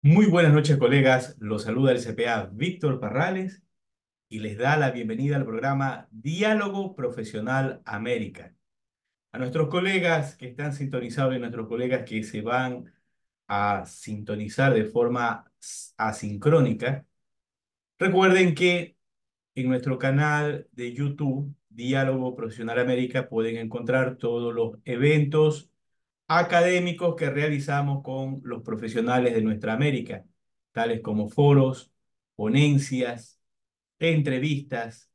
Muy buenas noches, colegas. Los saluda el CPA Víctor Parrales y les da la bienvenida al programa Diálogo Profesional América. A nuestros colegas que están sintonizados y a nuestros colegas que se van a sintonizar de forma asincrónica, recuerden que en nuestro canal de YouTube, Diálogo Profesional América, pueden encontrar todos los eventos académicos que realizamos con los profesionales de nuestra América, tales como foros, ponencias, entrevistas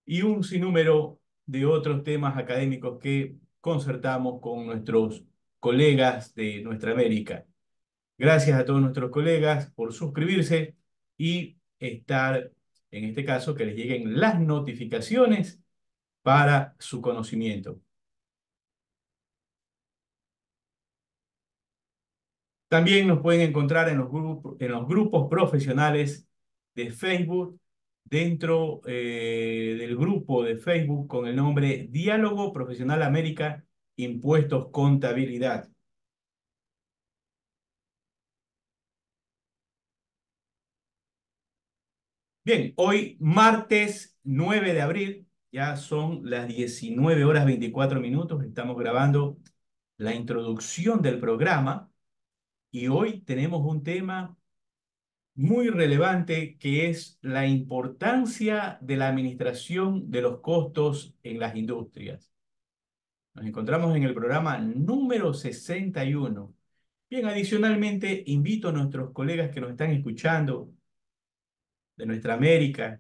y un sinnúmero de otros temas académicos que concertamos con nuestros colegas de nuestra América. Gracias a todos nuestros colegas por suscribirse y estar, en este caso, que les lleguen las notificaciones para su conocimiento. También nos pueden encontrar en los grupos profesionales de Facebook, dentro del grupo de Facebook con el nombre Diálogo Profesional América, Impuestos, Contabilidad. Bien, hoy martes 9 de abril, ya son las 19 horas 24 minutos, estamos grabando la introducción del programa y hoy tenemos un tema muy relevante que es la importancia de la administración de los costos en las industrias. Nos encontramos en el programa número 61. Bien, adicionalmente, invito a nuestros colegas que nos están escuchando de nuestra América,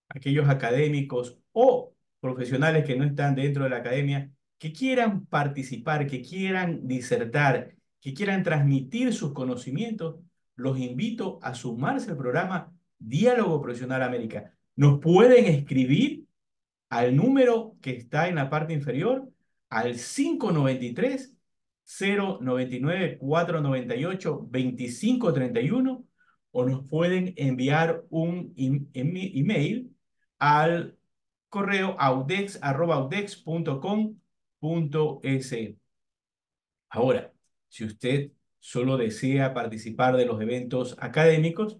aquellos académicos o profesionales que no están dentro de la academia, que quieran participar, que quieran disertar, que quieran transmitir sus conocimientos, los invito a sumarse al programa Diálogo Profesional América. Nos pueden escribir al número que está en la parte inferior, al 593-099-498-2531, o nos pueden enviar un email al correo audex@audex.com.es. Ahora, si usted solo desea participar de los eventos académicos,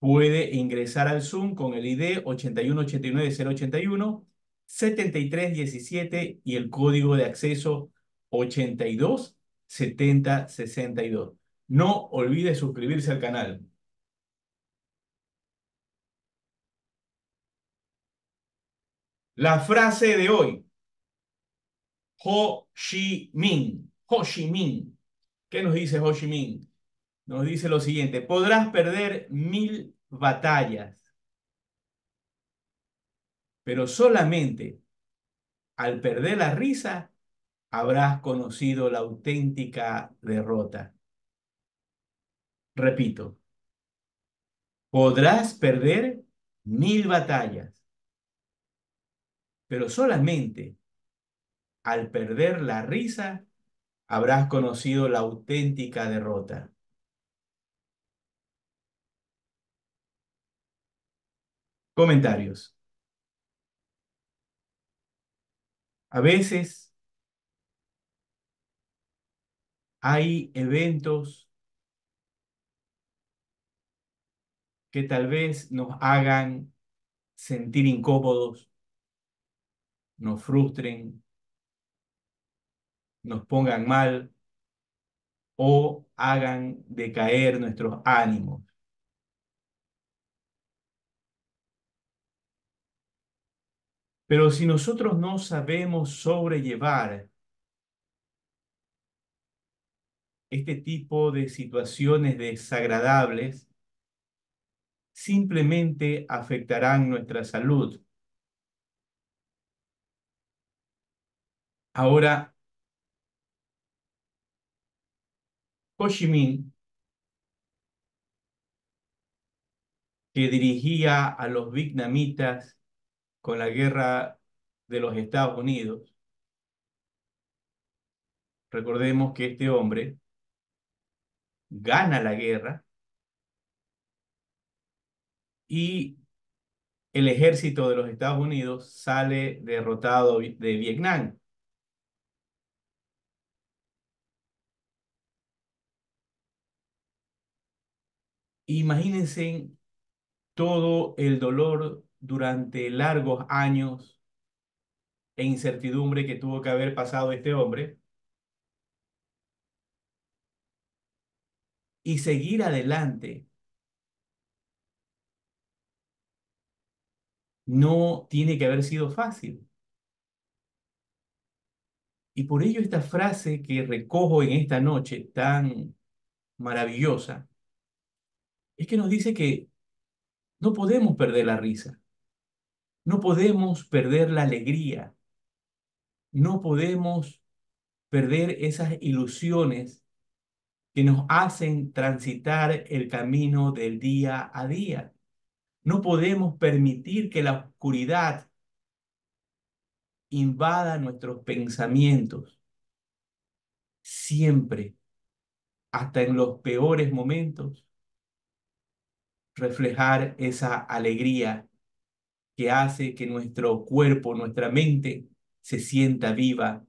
puede ingresar al Zoom con el ID 8189-081-7317 y el código de acceso 827062. No olvide suscribirse al canal. La frase de hoy, Ho Chi Minh. Ho Chi Minh. ¿Qué nos dice Ho Chi Minh? Nos dice lo siguiente: podrás perder 1000 batallas, pero solamente al perder la risa habrás conocido la auténtica derrota. Repito, podrás perder 1000 batallas, pero solamente al perder la risa habrás conocido la auténtica derrota. Comentarios. A veces hay eventos que tal vez nos hagan sentir incómodos, nos frustren, nos pongan mal o hagan decaer nuestros ánimos. Pero si nosotros no sabemos sobrellevar este tipo de situaciones desagradables, simplemente afectarán nuestra salud. Ahora, Ho Chi Minh, que dirigía a los vietnamitas con la guerra de los Estados Unidos, recordemos que este hombre gana la guerra y el ejército de los Estados Unidos sale derrotado de Vietnam. Imagínense todo el dolor durante largos años e incertidumbre que tuvo que haber pasado este hombre y seguir adelante. No tiene que haber sido fácil. Y por ello esta frase que recojo en esta noche tan maravillosa es que nos dice que no podemos perder la risa, no podemos perder la alegría, no podemos perder esas ilusiones que nos hacen transitar el camino del día a día. No podemos permitir que la oscuridad invada nuestros pensamientos. Siempre, hasta en los peores momentos, reflejar esa alegría que hace que nuestro cuerpo, nuestra mente se sienta viva,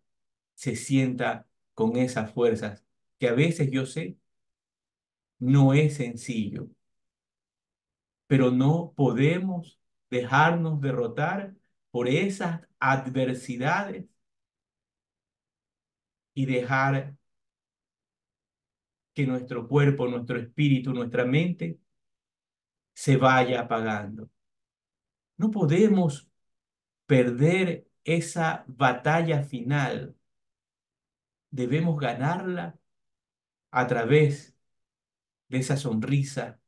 se sienta con esas fuerzas, que a veces yo sé no es sencillo, pero no podemos dejarnos derrotar por esas adversidades y dejar que nuestro cuerpo, nuestro espíritu, nuestra mente se vaya apagando. No podemos perder esa batalla final. Debemos ganarla a través de esa sonrisa,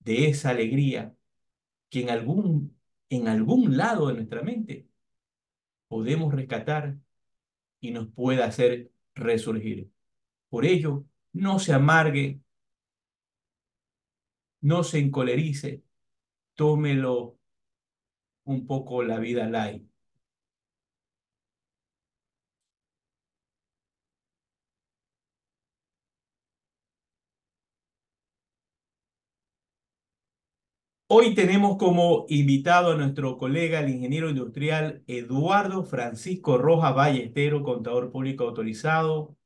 de esa alegría que en algún lado de nuestra mente podemos rescatar y nos pueda hacer resurgir. Por ello, no se amargue, no se encolerice, tómelo un poco la vida light. Hoy tenemos como invitado a nuestro colega, el ingeniero industrial Eduardo Francisco Rojas Ballestero, contador público autorizado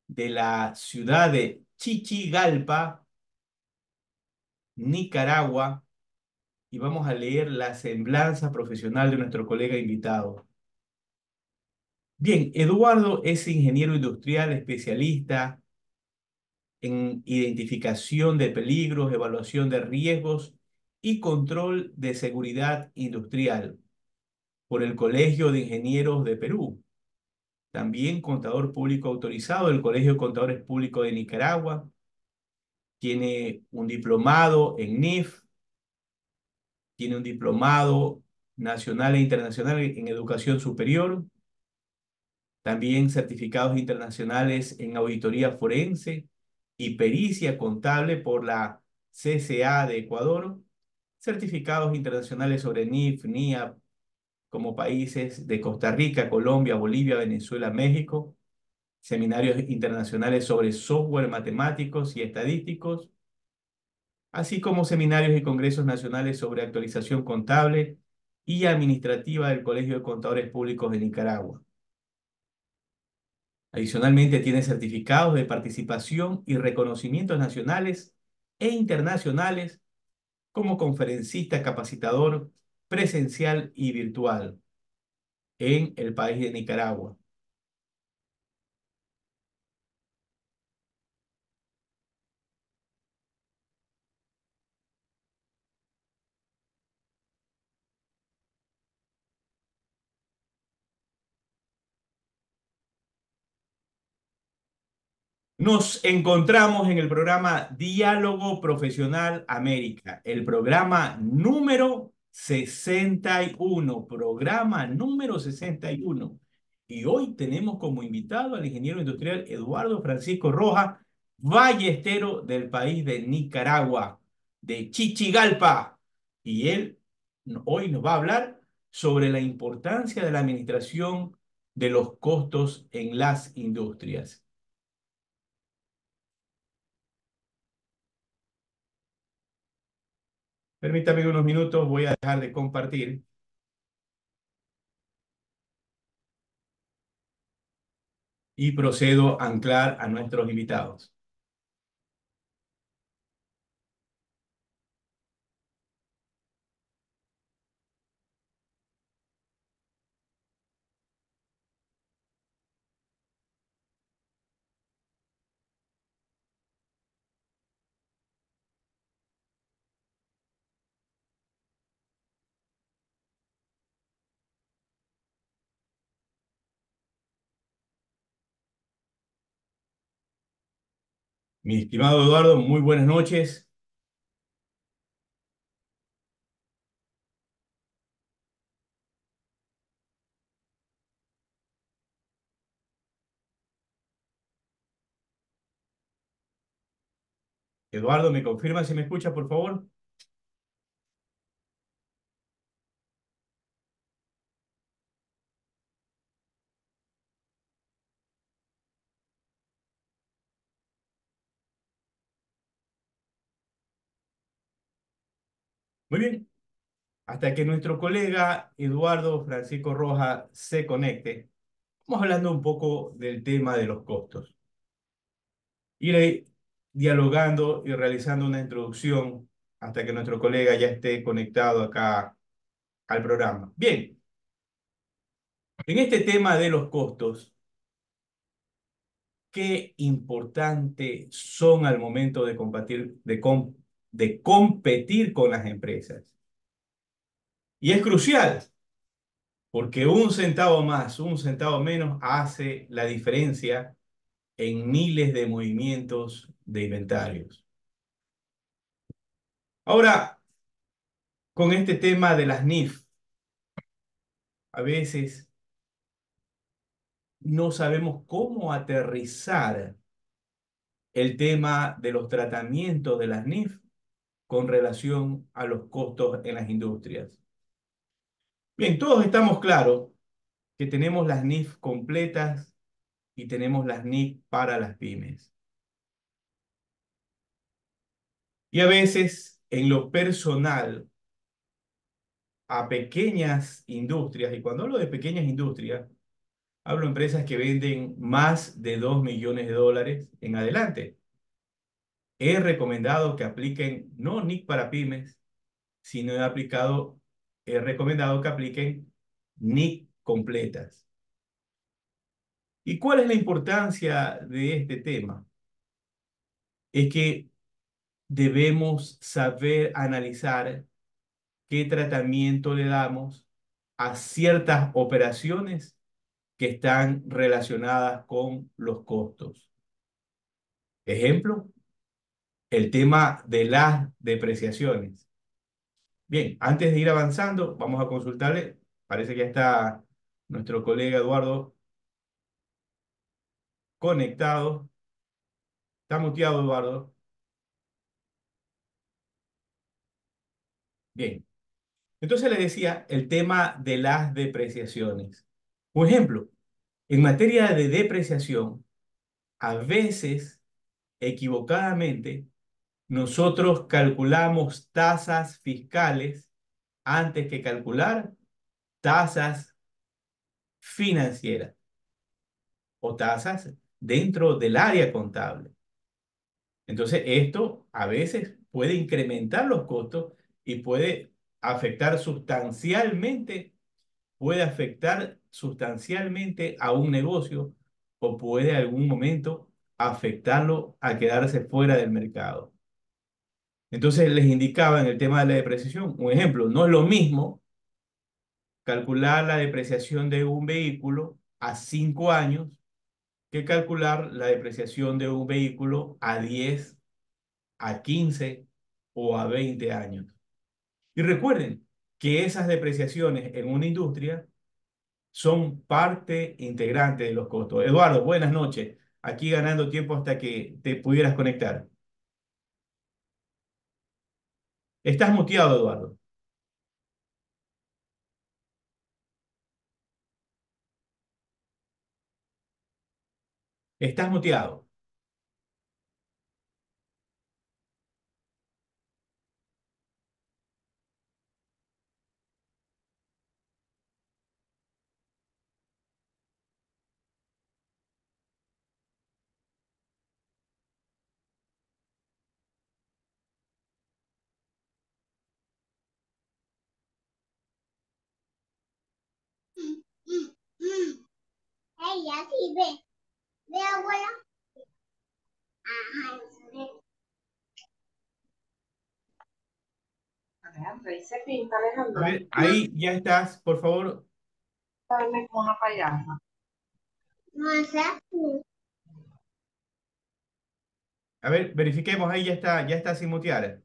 de la ciudad de Chichigalpa, Nicaragua, y vamos a leer la semblanza profesional de nuestro colega invitado. Bien, Eduardo es ingeniero industrial especialista en identificación de peligros, evaluación de riesgos y control de seguridad industrial por el Colegio de Ingenieros de Perú. También contador público autorizado del Colegio de Contadores Públicos de Nicaragua. Tiene un diplomado en NIF, tiene un diplomado nacional e internacional en educación superior, también certificados internacionales en auditoría forense y pericia contable por la CCA de Ecuador, certificados internacionales sobre NIF, NIAP, como países de Costa Rica, Colombia, Bolivia, Venezuela, México, seminarios internacionales sobre software matemáticos y estadísticos, así como seminarios y congresos nacionales sobre actualización contable y administrativa del Colegio de Contadores Públicos de Nicaragua. Adicionalmente, tiene certificados de participación y reconocimientos nacionales e internacionales como conferencista capacitador presencial y virtual en el país de Nicaragua. Nos encontramos en el programa Diálogo Profesional América, el programa número 61, programa número 61. Y hoy tenemos como invitado al ingeniero industrial Eduardo Francisco Rojas, ballestero del país de Nicaragua, de Chichigalpa. Y él hoy nos va a hablar sobre la importancia de la administración de los costos en las industrias. Permítame unos minutos, voy a dejar de compartir y procedo a anclar a nuestros invitados. Mi estimado Eduardo, muy buenas noches. Eduardo, ¿me confirma si me escucha, por favor? Muy bien. Hasta que nuestro colega Eduardo Francisco Roja se conecte, vamos hablando un poco del tema de los costos. Iré dialogando y realizando una introducción hasta que nuestro colega ya esté conectado acá al programa. Bien, en este tema de los costos, qué importantes son al momento de de competir con las empresas. Y es crucial, porque un centavo más, un centavo menos hace la diferencia en miles de movimientos de inventarios. Ahora, con este tema de las NIF, a veces no sabemos cómo aterrizar el tema de los tratamientos de las NIF con relación a los costos en las industrias. Bien, todos estamos claros que tenemos las NIF completas y tenemos las NIF para las pymes. Y a veces, en lo personal, a pequeñas industrias, y cuando hablo de pequeñas industrias, hablo de empresas que venden más de 2 millones de dólares en adelante. He recomendado que apliquen no NIC para pymes, sino he recomendado que apliquen NIC completas. ¿Y cuál es la importancia de este tema? Es que debemos saber analizar qué tratamiento le damos a ciertas operaciones que están relacionadas con los costos. Ejemplo, el tema de las depreciaciones. Bien, antes de ir avanzando, vamos a consultarle. Parece que ya está nuestro colega Eduardo conectado. Está muteado, Eduardo. Bien. Entonces le decía el tema de las depreciaciones. Por ejemplo, en materia de depreciación, a veces, equivocadamente, nosotros calculamos tasas fiscales antes que calcular tasas financieras o tasas dentro del área contable. Entonces, esto a veces puede incrementar los costos y afectar sustancialmente, puede afectar sustancialmente a un negocio o puede en algún momento afectarlo a quedarse fuera del mercado. Entonces les indicaba en el tema de la depreciación, un ejemplo, no es lo mismo calcular la depreciación de un vehículo a 5 años que calcular la depreciación de un vehículo a 10, a 15 o a 20 años. Y recuerden que esas depreciaciones en una industria son parte integrante de los costos. Eduardo, buenas noches. Aquí ganando tiempo hasta que te pudieras conectar. Estás muteado, Eduardo. Estás muteado. Ella sí ve abuela. Ajá, Alejandra, ahí se pinta, A Alejandra. ver, ahí ya estás, por favor. Dale con una payasa. No sé. A ver, verifiquemos, ahí ya está sin mutear.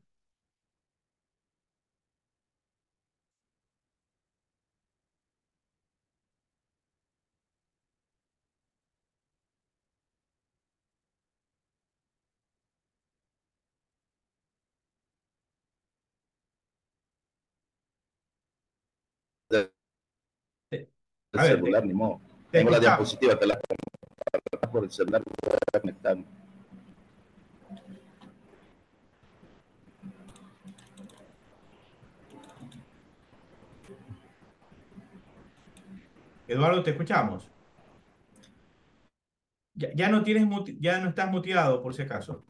Del Te- A ver, celular, ni modo. te Tengo la escuchamos. diapositiva, te la pongo por el celular, voy a conectar. Eduardo, te escuchamos. Ya no tienes ya no estás muteado, por si acaso.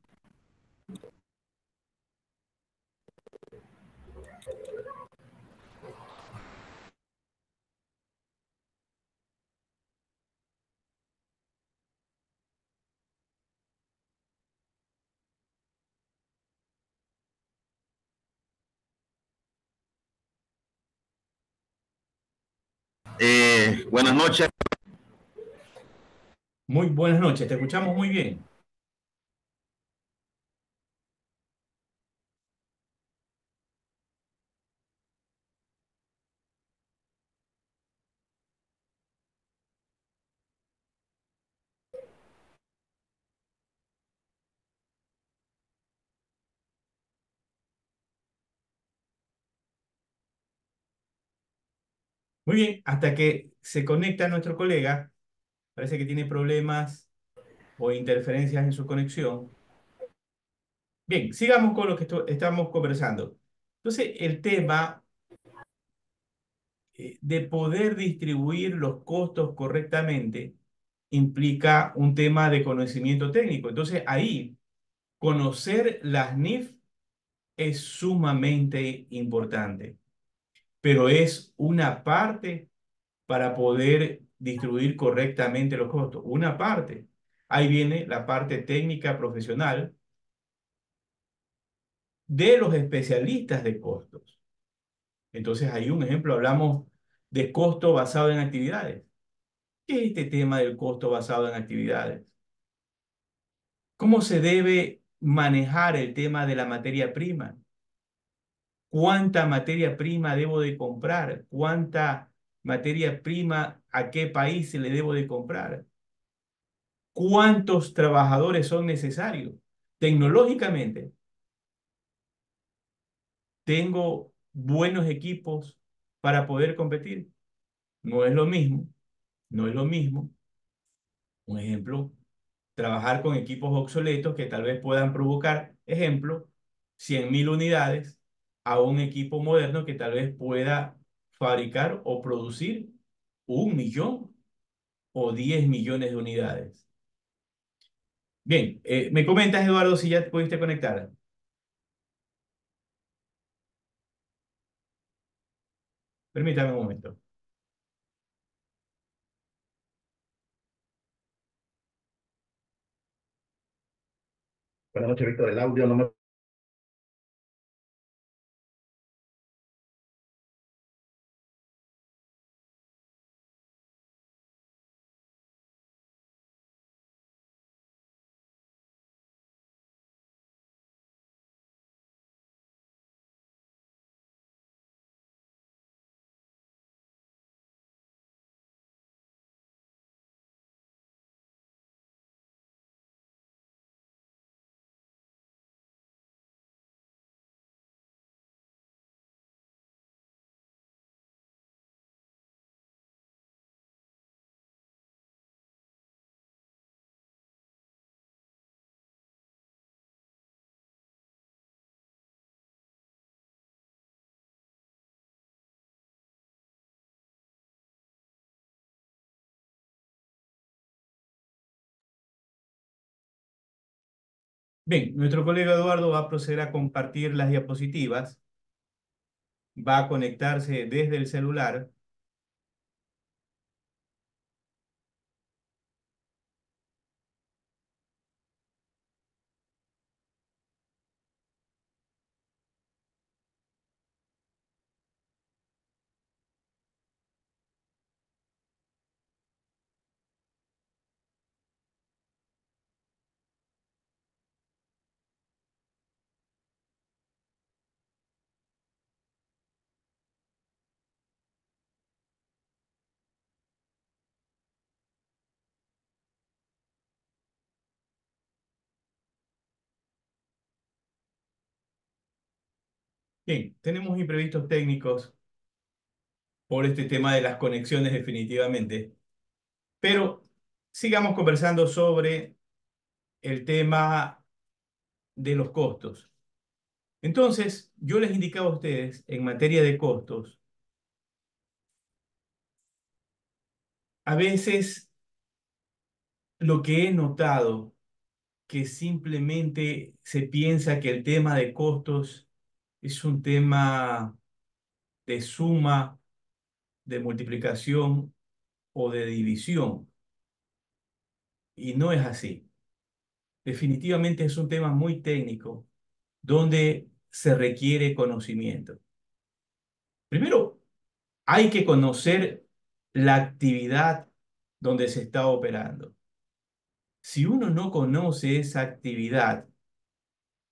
Buenas noches. Muy buenas noches, te escuchamos muy bien. Muy bien, hasta que se conecta nuestro colega, parece que tiene problemas o interferencias en su conexión. Bien, sigamos con lo que estamos conversando. Entonces, el tema de poder distribuir los costos correctamente implica un tema de conocimiento técnico. Entonces, ahí, conocer las NIF es sumamente importante, pero es una parte para poder distribuir correctamente los costos. Una parte. Ahí viene la parte técnica profesional de los especialistas de costos. Entonces, hay un ejemplo, hablamos de costo basado en actividades. ¿Qué es este tema del costo basado en actividades? ¿Cómo se debe manejar el tema de la materia prima? ¿Cuánta materia prima debo de comprar? ¿Cuánta materia prima a qué país se le debo de comprar? ¿Cuántos trabajadores son necesarios? Tecnológicamente, ¿tengo buenos equipos para poder competir? No es lo mismo, no es lo mismo. Un ejemplo, trabajar con equipos obsoletos que tal vez puedan provocar, ejemplo, 100.000 unidades a un equipo moderno que tal vez pueda fabricar o producir 1 millón o 10 millones de unidades. Bien, me comentas, Eduardo, si ya te pudiste conectar. Permítame un momento. Buenas noches, Víctor. El audio no me... Bien, nuestro colega Eduardo va a proceder a compartir las diapositivas, va a conectarse desde el celular. Bien, tenemos imprevistos técnicos por este tema de las conexiones definitivamente, pero sigamos conversando sobre el tema de los costos. Entonces, yo les indicaba a ustedes en materia de costos, a veces lo que he notado que simplemente se piensa que el tema de costos es un tema de suma, de multiplicación o de división, y no es así. Definitivamente es un tema muy técnico donde se requiere conocimiento. Primero, hay que conocer la actividad donde se está operando. Si uno no conoce esa actividad,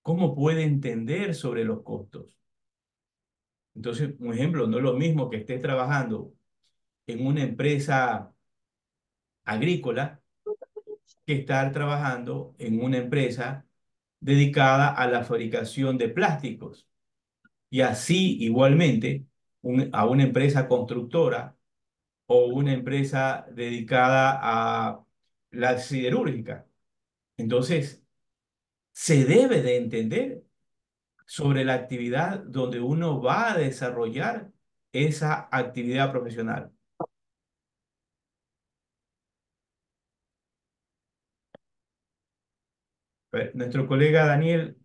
¿cómo puede entender sobre los costos? Entonces, un ejemplo, no es lo mismo que estés trabajando en una empresa agrícola que estar trabajando en una empresa dedicada a la fabricación de plásticos. Y así, igualmente, a una empresa constructora o una empresa dedicada a la siderúrgica. Entonces, se debe de entender sobre la actividad donde uno va a desarrollar esa actividad profesional. A ver, nuestro colega Daniel,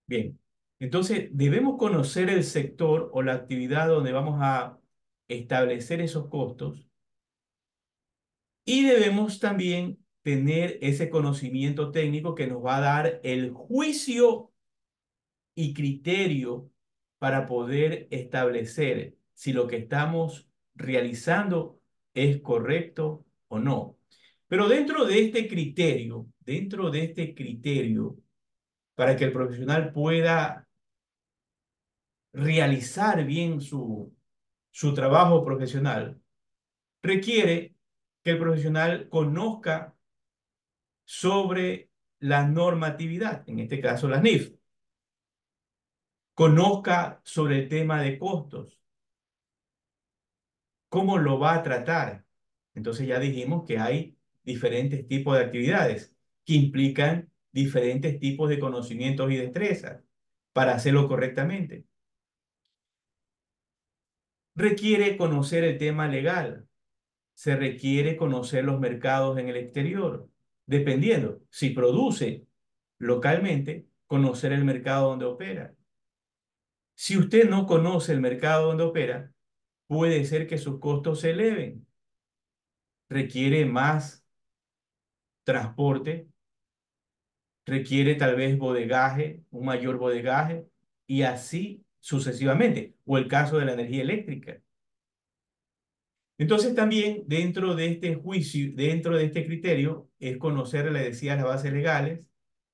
bien, entonces debemos conocer el sector o la actividad donde vamos a establecer esos costos y debemos también tener ese conocimiento técnico que nos va a dar el juicio y criterio para poder establecer si lo que estamos realizando es correcto o no. Pero dentro de este criterio, para que el profesional pueda realizar bien su trabajo profesional, requiere que el profesional conozca sobre la normatividad, en este caso las NIF, conozca sobre el tema de costos, cómo lo va a tratar. Entonces ya dijimos que hay diferentes tipos de actividades que implican diferentes tipos de conocimientos y destrezas para hacerlo correctamente. Requiere conocer el tema legal, se requiere conocer los mercados en el exterior, dependiendo, si produce localmente, conocer el mercado donde opera. Si usted no conoce el mercado donde opera, puede ser que sus costos se eleven, requiere más transporte, requiere tal vez bodegaje, un mayor bodegaje, y así sucesivamente, o el caso de la energía eléctrica. Entonces también dentro de este juicio, dentro de este criterio, es conocer, le decía, las bases legales,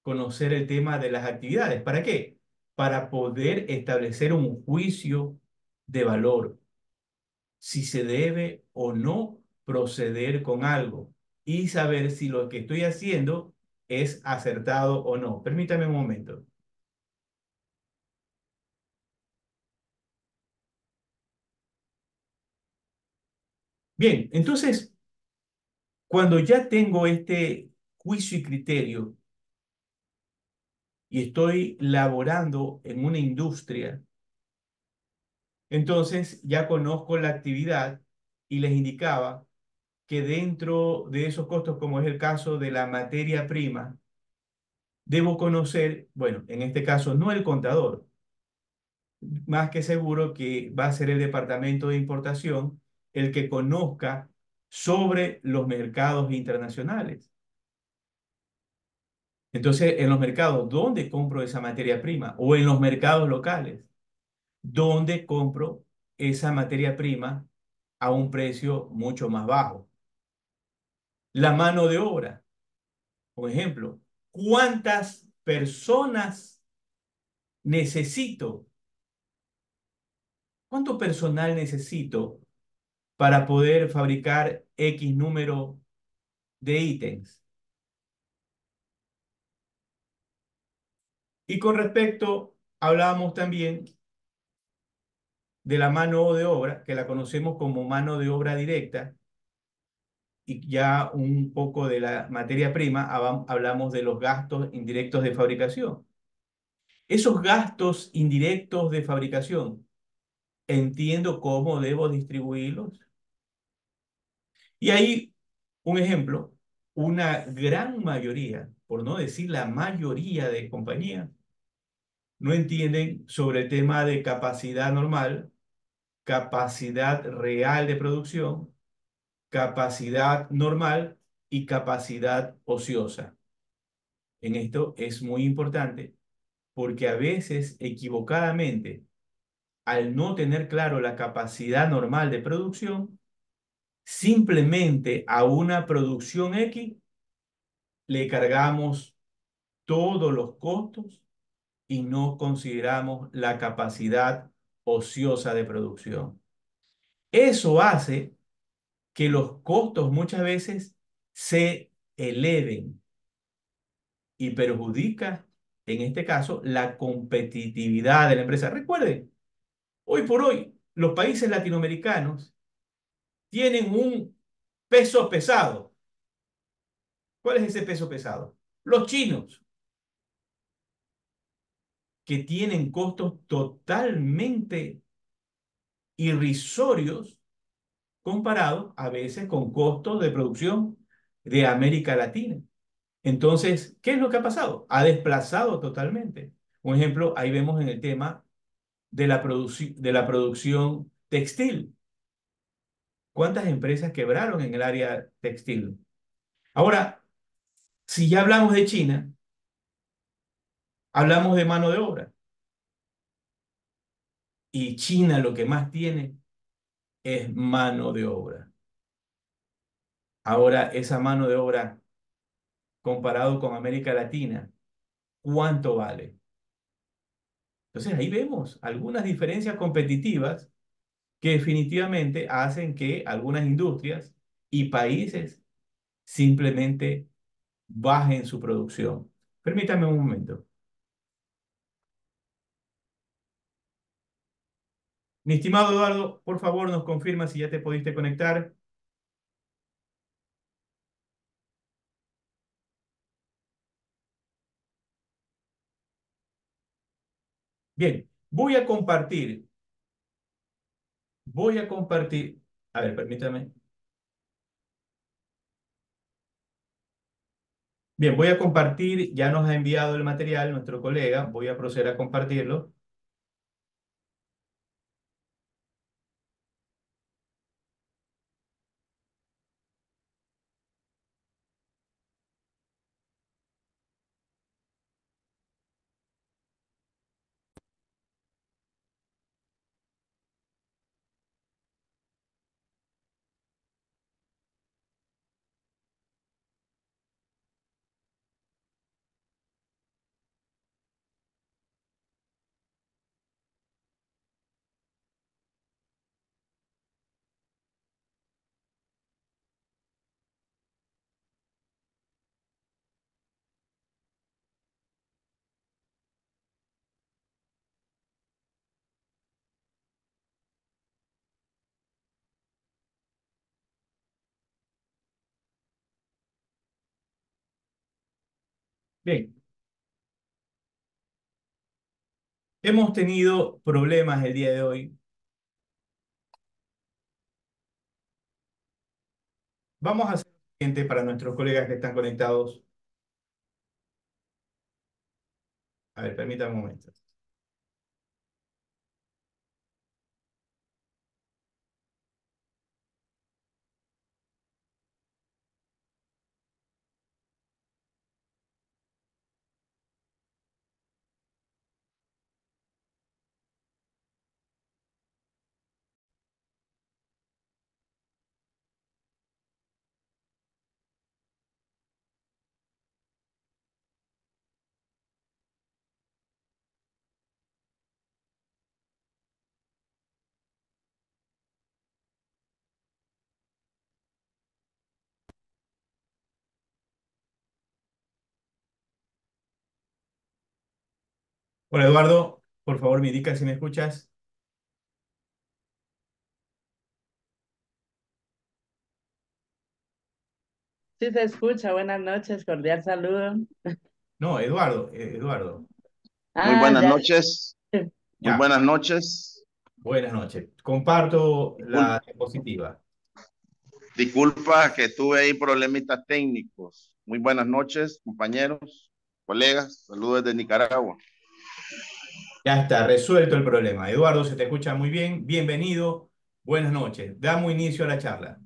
conocer el tema de las actividades. ¿Para qué? Para poder establecer un juicio de valor, si se debe o no proceder con algo y saber si lo que estoy haciendo es acertado o no. Permítame un momento. Bien, entonces, cuando ya tengo este juicio y criterio y estoy laborando en una industria, entonces ya conozco la actividad y les indicaba que dentro de esos costos, como es el caso de la materia prima, debo conocer, bueno, en este caso no el contador, más que seguro que va a ser el departamento de importación el que conozca sobre los mercados internacionales. Entonces, en los mercados, ¿dónde compro esa materia prima? O en los mercados locales, ¿dónde compro esa materia prima a un precio mucho más bajo? La mano de obra, por ejemplo, ¿cuántas personas necesito? ¿Cuánto personal necesito para poder fabricar X número de ítems? Y con respecto, hablábamos también de la mano de obra, que la conocemos como mano de obra directa, y ya un poco de la materia prima, hablamos de los gastos indirectos de fabricación. Esos gastos indirectos de fabricación, entiendo cómo debo distribuirlos. Y ahí, un ejemplo, una gran mayoría, por no decir la mayoría de compañías, no entienden sobre el tema de capacidad normal, capacidad real de producción, capacidad normal y capacidad ociosa. En esto es muy importante porque a veces equivocadamente, al no tener claro la capacidad normal de producción, simplemente a una producción X le cargamos todos los costos y no consideramos la capacidad ociosa de producción. Eso hace que los costos muchas veces se eleven y perjudica, en este caso, la competitividad de la empresa. Recuerden, hoy por hoy, los países latinoamericanos tienen un peso pesado. ¿Cuál es ese peso pesado? Los chinos, que tienen costos totalmente irrisorios comparados a veces con costos de producción de América Latina. Entonces, ¿qué es lo que ha pasado? Ha desplazado totalmente. Un ejemplo, ahí vemos en el tema de de la producción textil. ¿Cuántas empresas quebraron en el área textil? Ahora, si ya hablamos de China, hablamos de mano de obra. Y China lo que más tiene es mano de obra. Ahora, esa mano de obra, comparado con América Latina, ¿cuánto vale? Entonces ahí vemos algunas diferencias competitivas que definitivamente hacen que algunas industrias y países simplemente bajen su producción. Permítame un momento. Mi estimado Eduardo, por favor nos confirma si ya te pudiste conectar. Bien, voy a compartir, a ver, permítame. Bien, voy a compartir, ya nos ha enviado el material nuestro colega, voy a proceder a compartirlo. Bien, hemos tenido problemas el día de hoy. Vamos a hacer lo siguiente para nuestros colegas que están conectados. A ver, permítame un momento. Hola Eduardo, por favor me indica si me escuchas. Sí se escucha, buenas noches, cordial saludo. No, Eduardo, Eduardo. Muy Ah, buenas ya. noches, muy Ya, buenas noches. buenas noches. Comparto Discul- la diapositiva. Disculpa que tuve ahí problemitas técnicos. Muy buenas noches, compañeros, colegas. Saludos desde Nicaragua. Ya está, resuelto el problema. Eduardo, se te escucha muy bien. Bienvenido. Buenas noches. Damos inicio a la charla.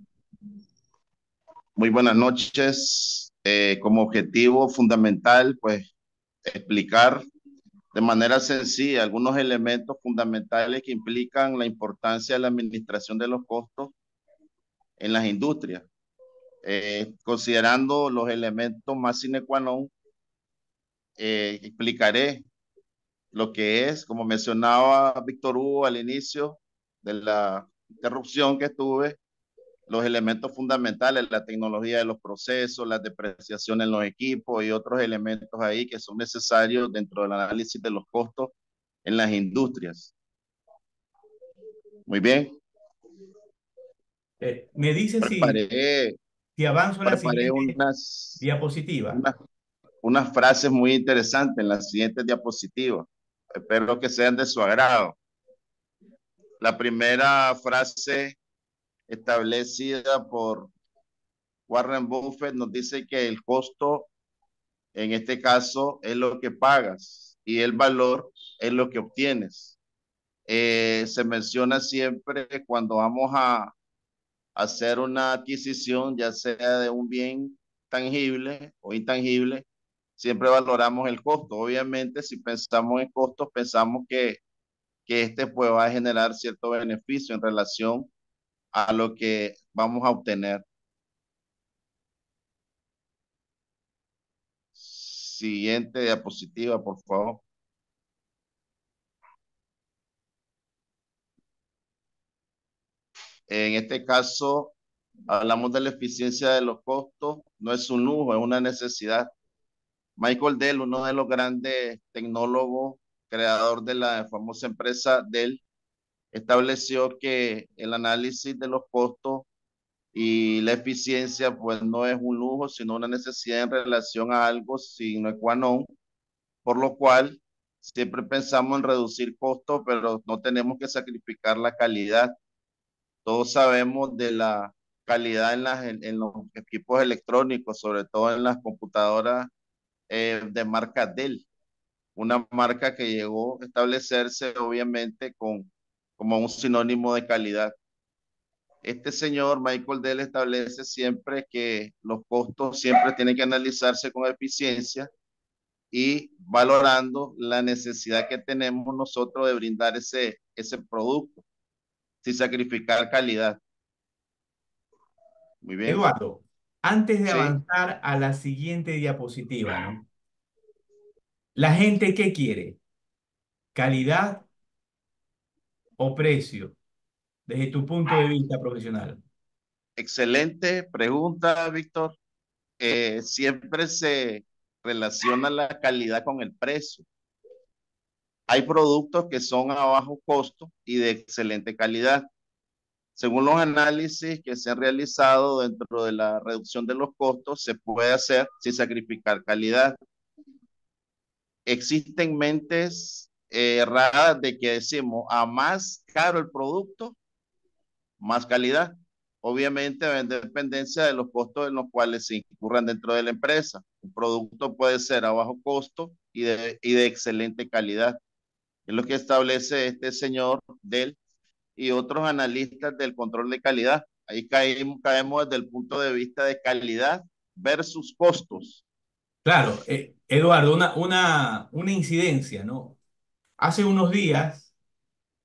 Muy buenas noches. Como objetivo fundamental, pues explicar de manera sencilla algunos elementos fundamentales que implican la importancia de la administración de los costos en las industrias, considerando los elementos más sine qua non. Explicaré lo que es, como mencionaba Víctor Hugo al inicio de la interrupción que tuve, los elementos fundamentales, la tecnología de los procesos, la depreciación en los equipos y otros elementos ahí que son necesarios dentro del análisis de los costos en las industrias. Muy bien, Me dice preparé, si avanzo a la preparé siguiente diapositiva. unas, unas frases muy interesantes en las siguientes diapositivas. Espero que sean de su agrado. La primera frase establecida por Warren Buffett nos dice que el costo, en este caso, es lo que pagas y el valor es lo que obtienes. Se menciona siempre cuando vamos a hacer una adquisición, ya sea de un bien tangible o intangible, siempre valoramos el costo. Obviamente, si pensamos en costos, pensamos que este pues, va a generar cierto beneficio en relación a lo que vamos a obtener. Siguiente diapositiva, por favor. En este caso, hablamos de la eficiencia de los costos. No es un lujo, es una necesidad. Michael Dell, uno de los grandes tecnólogos, creador de la famosa empresa Dell, estableció que el análisis de los costos y la eficiencia, pues no es un lujo, sino una necesidad en relación a algo sine qua non, por lo cual siempre pensamos en reducir costos, pero no tenemos que sacrificar la calidad. Todos sabemos de la calidad en los equipos electrónicos, sobre todo en las computadoras de marca Dell, una marca que llegó a establecerse obviamente como un sinónimo de calidad. Este señor Michael Dell establece siempre que los costos siempre tienen que analizarse con eficiencia y valorando la necesidad que tenemos nosotros de brindar ese producto sin sacrificar calidad. Muy bien. Eduardo, antes de Sí, avanzar a la siguiente diapositiva, ¿no? ¿La gente qué quiere? ¿Calidad o precio? Desde tu punto de vista profesional. excelente pregunta, Víctor. Siempre se relaciona la calidad con el precio. Hay productos que son a bajo costo y de excelente calidad. Según los análisis que se han realizado dentro de la reducción de los costos, se puede hacer sin sacrificar calidad. Existen mentes erradas de que decimos a más caro el producto, más calidad. Obviamente, en dependencia de los costos en los cuales se incurran dentro de la empresa. Un producto puede ser a bajo costo y de excelente calidad. Es lo que establece este señor Dell y otros analistas del control de calidad. Ahí caemos desde el punto de vista de calidad versus costos. Claro, Eduardo, una incidencia, ¿no? Hace unos días,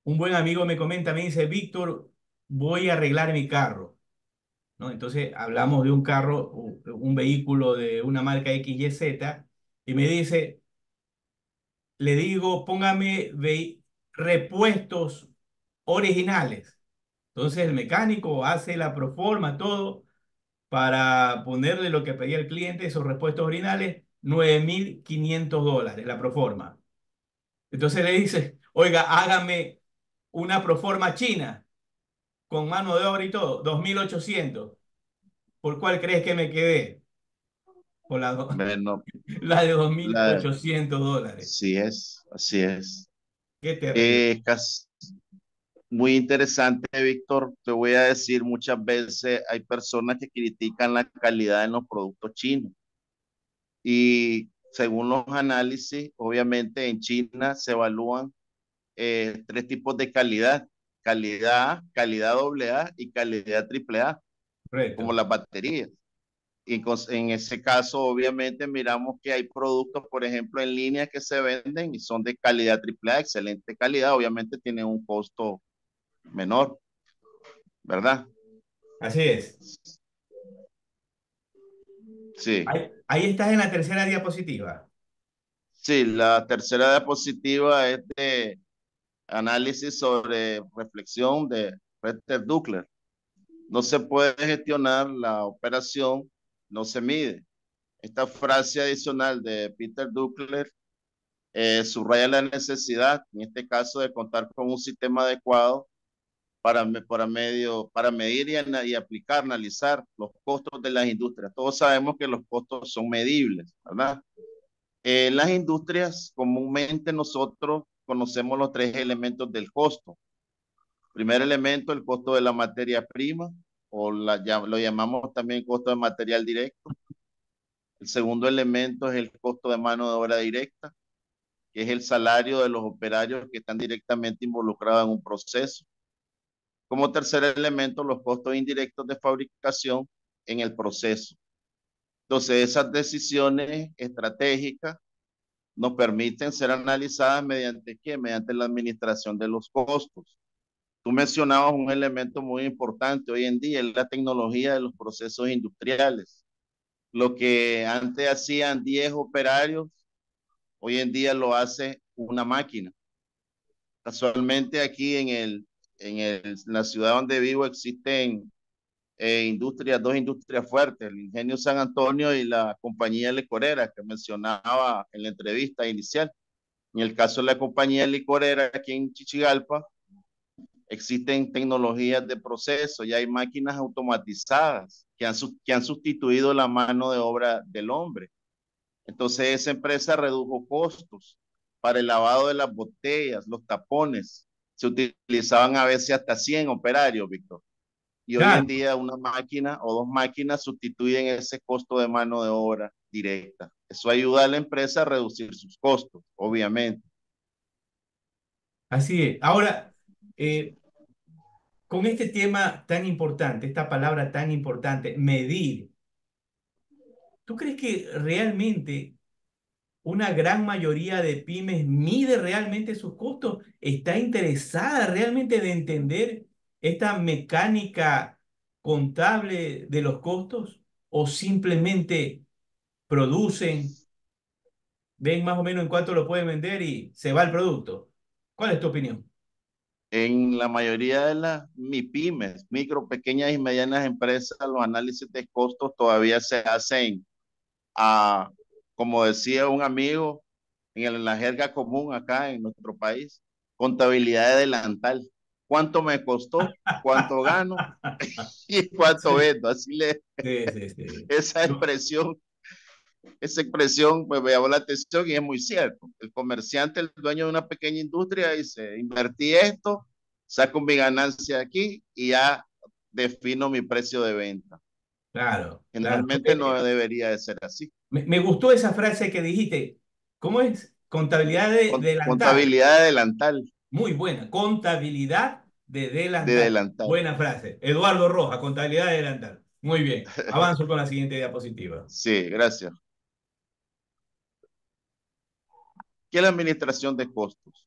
un buen amigo me comenta, me dice, Víctor, voy a arreglar mi carro, ¿no? Entonces hablamos de un carro, un vehículo de una marca XYZ, y me dice, le digo, póngame repuestos originales. Entonces el mecánico hace la proforma, todo, para ponerle lo que pedía el cliente, esos repuestos originales, $9.500, la proforma. Entonces le dice, oiga, hágame una proforma china con mano de obra y todo, 2.800. ¿Por cuál crees que me quedé? Por la, Bueno, la de dos mil la, ochocientos dólares. así es, así es. Qué terrible. Muy interesante, Víctor. Te voy a decir, muchas veces hay personas que critican la calidad en los productos chinos y según los análisis, obviamente en China se evalúan tres tipos de calidad: calidad A, calidad AA y calidad AAA, como Correcto. las baterías. Y en ese caso, obviamente, miramos que hay productos, por ejemplo, en línea que se venden y son de calidad AAA, excelente calidad, obviamente tienen un costo menor, ¿verdad? Así es. Sí, Ahí estás en la tercera diapositiva. sí, la tercera diapositiva es de análisis sobre reflexión de Peter Drucker. No se puede gestionar la operación, no se mide. Esta frase adicional de Peter Drucker subraya la necesidad, en este caso, de contar con un sistema adecuado para medir y aplicar, analizar los costos de las industrias. Todos sabemos que los costos son medibles, ¿verdad? En las industrias, comúnmente nosotros conocemos los tres elementos del costo. Primer elemento, el costo de la materia prima, lo llamamos también costo de material directo. El segundo elemento es el costo de mano de obra directa, que es el salario de los operarios que están directamente involucrados en un proceso. Como tercer elemento, los costos indirectos de fabricación en el proceso. Entonces, esas decisiones estratégicas nos permiten ser analizadas mediante ¿qué? Mediante la administración de los costos. Tú mencionabas un elemento muy importante hoy en día, es la tecnología de los procesos industriales. Lo que antes hacían 10 operarios, hoy en día lo hace una máquina. Casualmente aquí en la ciudad donde vivo existen dos industrias fuertes, el Ingenio San Antonio y la compañía licorera que mencionaba en la entrevista inicial. En el caso de la compañía licorera aquí en Chichigalpa, existen tecnologías de proceso, ya hay máquinas automatizadas que han sustituido la mano de obra del hombre. Entonces esa empresa redujo costos para el lavado de las botellas, los tapones. Se utilizaban a veces hasta 100 operarios, Víctor. Y hoy en Claro, día una máquina o dos máquinas sustituyen ese costo de mano de obra directa. Eso ayuda a la empresa a reducir sus costos, obviamente. así es. Ahora, eh, con este tema tan importante, esta palabra tan importante, medir, ¿tú crees que realmente una gran mayoría de pymes mide realmente sus costos? ¿Está interesada realmente de entender esta mecánica contable de los costos? ¿O simplemente producen, ven más o menos en cuánto lo pueden vender y se va el producto? ¿Cuál es tu opinión? En la mayoría de las MIPYMES, micro, pequeñas y medianas empresas, los análisis de costos todavía se hacen a, como decía un amigo, en la jerga común acá en nuestro país, contabilidad de delantal. ¿Cuánto me costó? ¿Cuánto gano? ¿Y cuánto Sí, vendo? Así le, sí, sí, sí. esa No, expresión, esa expresión pues me llamó la atención y es muy cierto. El comerciante, el dueño de una pequeña industria, dice, invertí esto, saco mi ganancia aquí y ya defino mi precio de venta. claro, claro. Generalmente no debería de ser así. Me gustó esa frase que dijiste. ¿Cómo es? Contabilidad de delantal. Contabilidad de delantal, Muy buena. Contabilidad de de delantal. delantal. Buena frase. Eduardo Roja, contabilidad de delantal. Muy bien. Avanzo con la siguiente diapositiva. Sí, gracias. ¿Qué es la administración de costos?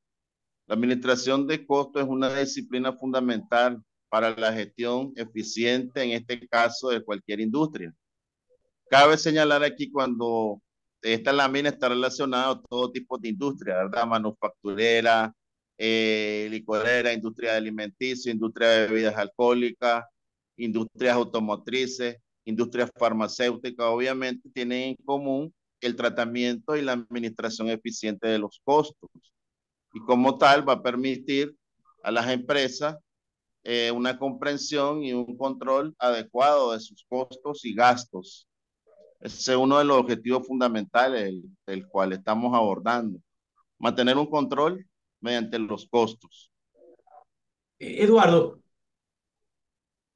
La administración de costos es una disciplina fundamental para la gestión eficiente, en este caso, de cualquier industria. Cabe señalar aquí cuando esta lámina está relacionada a todo tipo de industria, ¿verdad? Manufacturera, licorera, industria alimenticia, industria de bebidas alcohólicas, industrias automotrices, industrias farmacéuticas, obviamente tienen en común el tratamiento y la administración eficiente de los costos. y como tal va a permitir a las empresas una comprensión y un control adecuado de sus costos y gastos. Ese es uno de los objetivos fundamentales del cual estamos abordando. Mantener un control mediante los costos. Eduardo,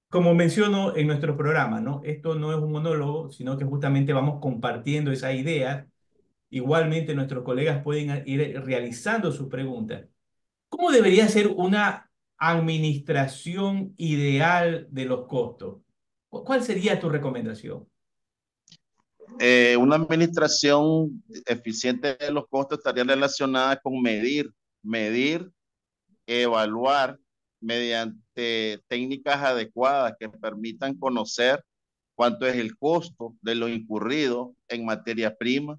como menciono en nuestro programa, ¿no? Esto no es un monólogo, sino que justamente vamos compartiendo esa idea. Igualmente, nuestros colegas pueden ir realizando sus preguntas. ¿Cómo debería ser una administración ideal de los costos? ¿Cuál sería tu recomendación? Una administración eficiente de los costos estaría relacionada con medir, evaluar mediante técnicas adecuadas que permitan conocer cuánto es el costo de lo incurrido en materia prima,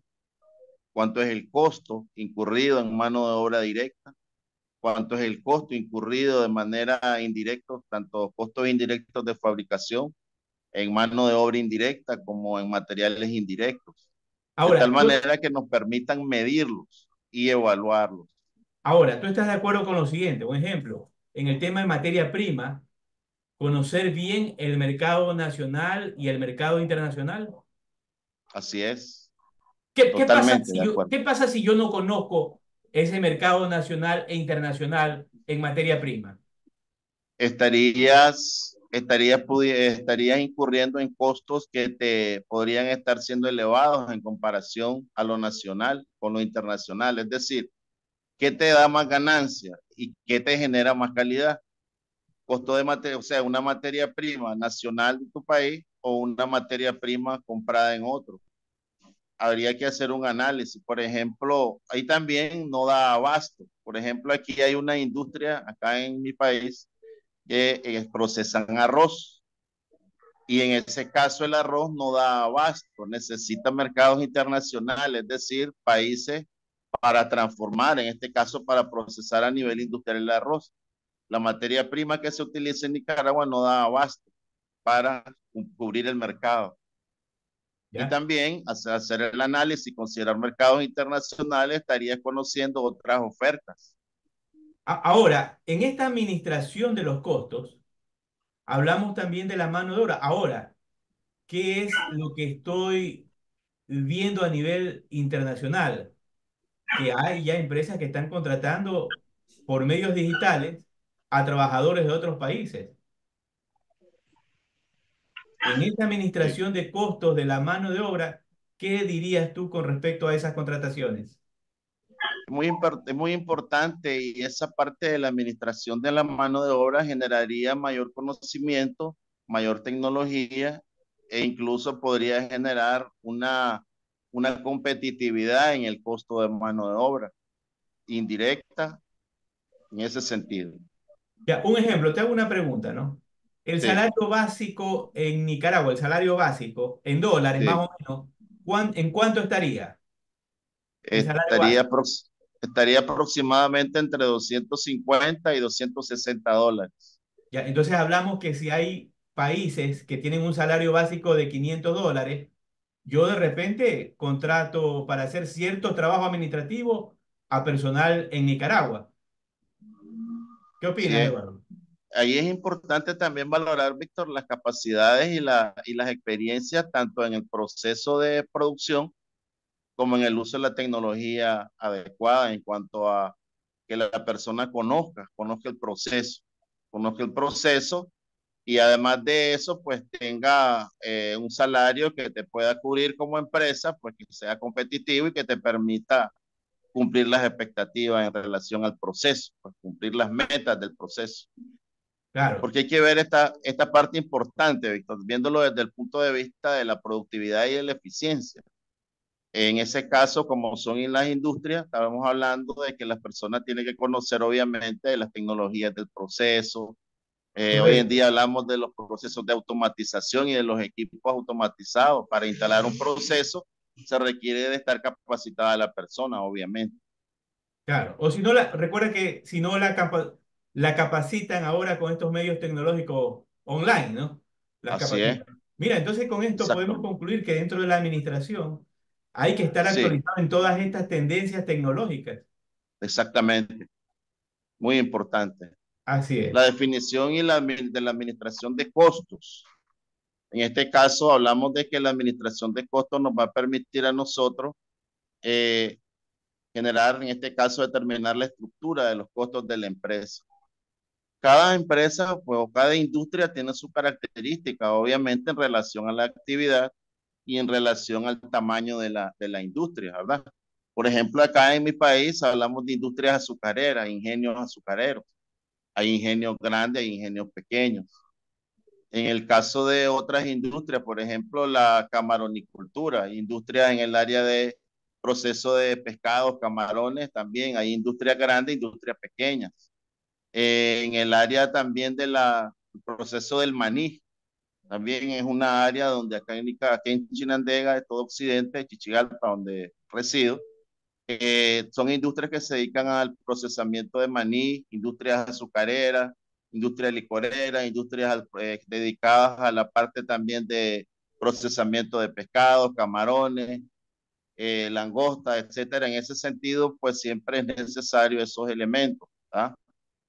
cuánto es el costo incurrido en mano de obra directa, cuánto es el costo incurrido de manera indirecta, tanto costos indirectos de fabricación en mano de obra indirecta como en materiales indirectos, de tal Ahora, manera que nos permitan medirlos y evaluarlos. tú estás de acuerdo con lo siguiente. Un ejemplo, en el tema de materia prima, conocer bien el mercado nacional y el mercado internacional. Así es, ¿Qué pasa totalmente de si yo, acuerdo. qué pasa si yo no conozco ese mercado nacional e internacional en materia prima? Estarías incurriendo en costos que te podrían estar siendo elevados en comparación a lo nacional con lo internacional. Es decir, ¿qué te da más ganancia y qué te genera más calidad? Costo de materia, o sea, una materia prima nacional de tu país o una materia prima comprada en otro. Habría que hacer un análisis. Por ejemplo, ahí también no da abasto. Por ejemplo, aquí hay una industria, acá en mi país, que procesan arroz. Y en ese caso el arroz no da abasto, necesita mercados internacionales, es decir, países para transformar, en este caso para procesar a nivel industrial el arroz. La materia prima que se utiliza en Nicaragua no da abasto para cubrir el mercado. Y ¿Ya? también hacer el análisis y considerar mercados internacionales estaría conociendo otras ofertas. Ahora, en esta administración de los costos, hablamos también de la mano de obra. Ahora, ¿qué es lo que estoy viendo a nivel internacional? Que hay ya empresas que están contratando por medios digitales a trabajadores de otros países. En esta Sí. administración de costos de la mano de obra, ¿qué dirías tú con respecto a esas contrataciones? Es muy importante y esa parte de la administración de la mano de obra generaría mayor conocimiento, mayor tecnología e incluso podría generar una competitividad en el costo de mano de obra indirecta en ese sentido. Ya, un ejemplo, te hago una pregunta, ¿no? El Sí, salario básico en Nicaragua, el salario básico en dólares más sí. o menos, ¿en cuánto estaría el salario Estaría, básico? aprox- estaría aproximadamente entre 250 y $260. Ya, entonces hablamos que si hay países que tienen un salario básico de $500, yo de repente contrato para hacer cierto trabajo administrativo a personal en Nicaragua. ¿Qué Sí, opinas, Eduardo? ahí es importante también valorar, Víctor, las capacidades y las experiencias tanto en el proceso de producción como en el uso de la tecnología adecuada en cuanto a que la persona conozca el proceso y además de eso, pues tenga un salario que te pueda cubrir como empresa, pues que sea competitivo y que te permita cumplir las expectativas en relación al proceso, pues cumplir las metas del proceso. Claro, Porque hay que ver esta parte importante, Víctor, viéndolo desde el punto de vista de la productividad y de la eficiencia. En ese caso, como son en las industrias, estábamos hablando de que las personas tienen que conocer obviamente de las tecnologías del proceso. Hoy en correcto. día hablamos de los procesos de automatización y de los equipos automatizados. Para instalar un proceso se requiere de estar capacitada la persona, obviamente. Claro, o si no, recuerda que si no la capacitan ahora con estos medios tecnológicos online, ¿no? Las Así es, capacitan. Mira, entonces con esto podemos exacto. concluir que dentro de la administración hay que estar Sí, actualizado en todas estas tendencias tecnológicas. Exactamente, muy importante. Así La es. definición de la administración de costos. En este caso, hablamos de que la administración de costos nos va a permitir a nosotros eh, generar, en este caso, determinar la estructura de los costos de la empresa. Cada empresa, pues, o cada industria tiene su característica, obviamente en relación a la actividad y en relación al tamaño de la industria, ¿verdad? Por ejemplo, acá en mi país hablamos de industrias azucareras, ingenios azucareros. Hay ingenios grandes, hay ingenios pequeños. En el caso de otras industrias, por ejemplo, la camaronicultura, industria en el área de proceso de pescados, camarones, también hay industrias grandes, industrias pequeñas. En el área también de proceso del maní, también es una área donde aquí en Chinandega, de todo Occidente, Chichigalpa, donde resido, son industrias que se dedican al procesamiento de maní, industrias azucareras, industrias licoreras, industrias dedicadas a la parte también de procesamiento de pescados, camarones, langosta, etcétera. En ese sentido, pues siempre es necesario esos elementos, ¿ah?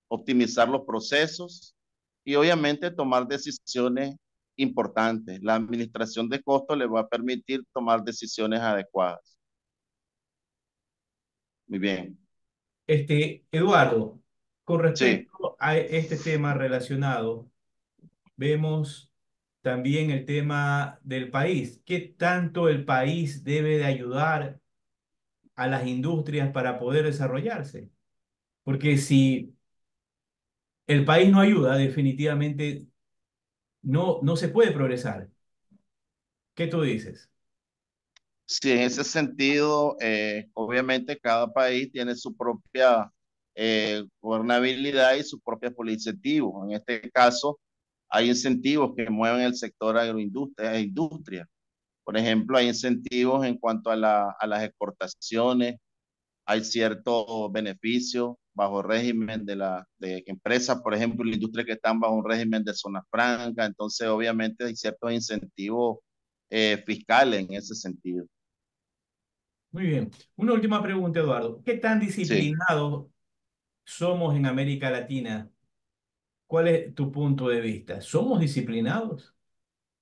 Optimizar los procesos y obviamente tomar decisiones importantes. La administración de costos le va a permitir tomar decisiones adecuadas. Muy bien. Eduardo, con Sí, respecto a este tema relacionado, vemos también el tema del país. ¿Qué tanto el país debe de ayudar a las industrias para poder desarrollarse? Porque si el país no ayuda, definitivamente no se puede progresar. ¿Qué tú dices? sí, en ese sentido, obviamente cada país tiene su propia gobernabilidad y su propia política de incentivos. En este caso, hay incentivos que mueven el sector agroindustria e industria. Por ejemplo, hay incentivos en cuanto a a las exportaciones, hay ciertos beneficios bajo régimen de empresas, por ejemplo, la industria que están bajo un régimen de zona franca, entonces obviamente hay ciertos incentivos fiscales en ese sentido. Muy bien. Una última pregunta, Eduardo. ¿Qué tan Sí, disciplinados somos en América Latina? ¿Cuál es tu punto de vista? ¿Somos disciplinados?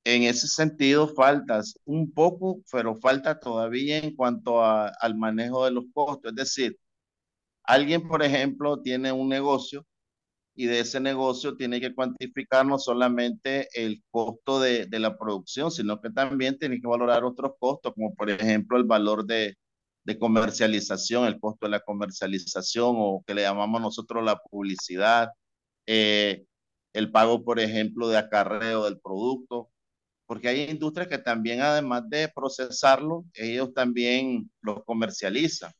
en ese sentido faltas un poco, pero falta todavía en cuanto al manejo de los costos. Es decir, alguien, por ejemplo, tiene un negocio y de ese negocio tiene que cuantificar no solamente el costo de la producción, sino que también tiene que valorar otros costos, como por ejemplo el valor de comercialización, el costo de la comercialización o que le llamamos nosotros la publicidad, eh, el pago, por ejemplo, de acarreo del producto, porque hay industrias que también, además de procesarlo, ellos también lo comercializan.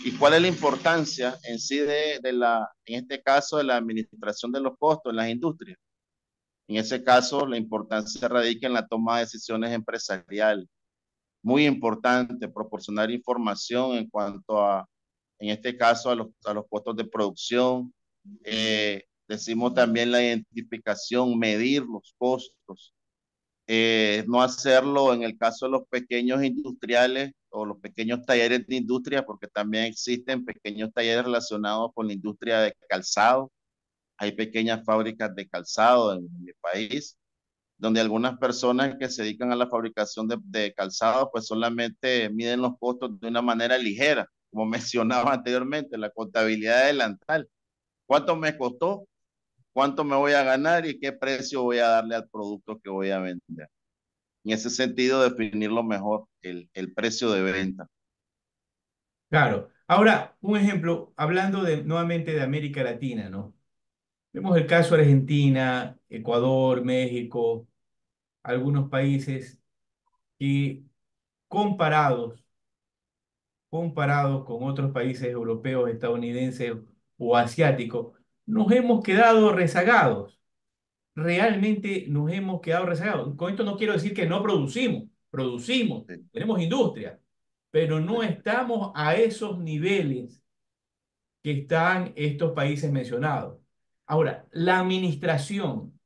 ¿Y cuál es la importancia en sí en este caso, de la administración de los costos en las industrias? En ese caso, la importancia radica en la toma de decisiones empresariales. Muy importante proporcionar información en cuanto en este caso, a los costos de producción. Decimos también la identificación, medir los costos, no hacerlo en el caso de los pequeños industriales o los pequeños talleres de industria, porque también existen pequeños talleres relacionados con la industria de calzado. Hay pequeñas fábricas de calzado en mi país, donde algunas personas que se dedican a la fabricación de calzado, pues solamente miden los costos de una manera ligera, como mencionaba anteriormente, la contabilidad delantal. ¿Cuánto me costó? ¿Cuánto me voy a ganar y qué precio voy a darle al producto que voy a vender? En ese sentido, definirlo mejor, el precio de venta. Claro. Ahora, un ejemplo, hablando nuevamente de América Latina, ¿no? Vemos el caso de Argentina, Ecuador, México, algunos países que comparados, comparados con otros países europeos, estadounidenses o asiáticos, nos hemos quedado rezagados. Realmente nos hemos quedado rezagados. Con esto no quiero decir que no producimos, producimos, Sí, tenemos industria, pero sí, no estamos a esos niveles que están estos países mencionados. Ahora, la administración.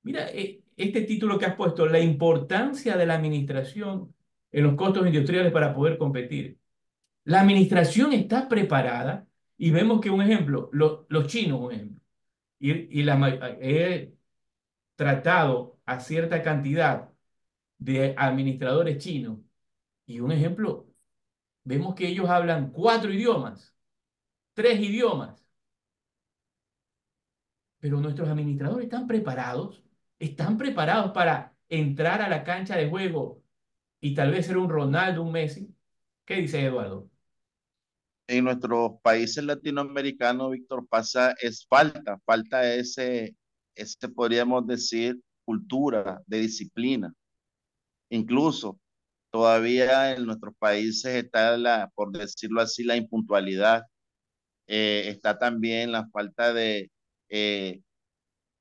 Mira, este título que has puesto, la importancia de la administración en los costos industriales para poder competir. La administración está preparada y vemos que un ejemplo, los chinos, un ejemplo, he tratado a cierta cantidad de administradores chinos y un ejemplo, vemos que ellos hablan 4 idiomas, 3 idiomas, pero nuestros administradores están preparados para entrar a la cancha de juego y tal vez ser un Ronaldo, un Messi. ¿Qué dice Eduardo? En nuestros países latinoamericanos, Víctor, falta ese, podríamos decir, cultura de disciplina. Incluso todavía en nuestros países está por decirlo así, la impuntualidad. Está también la falta eh,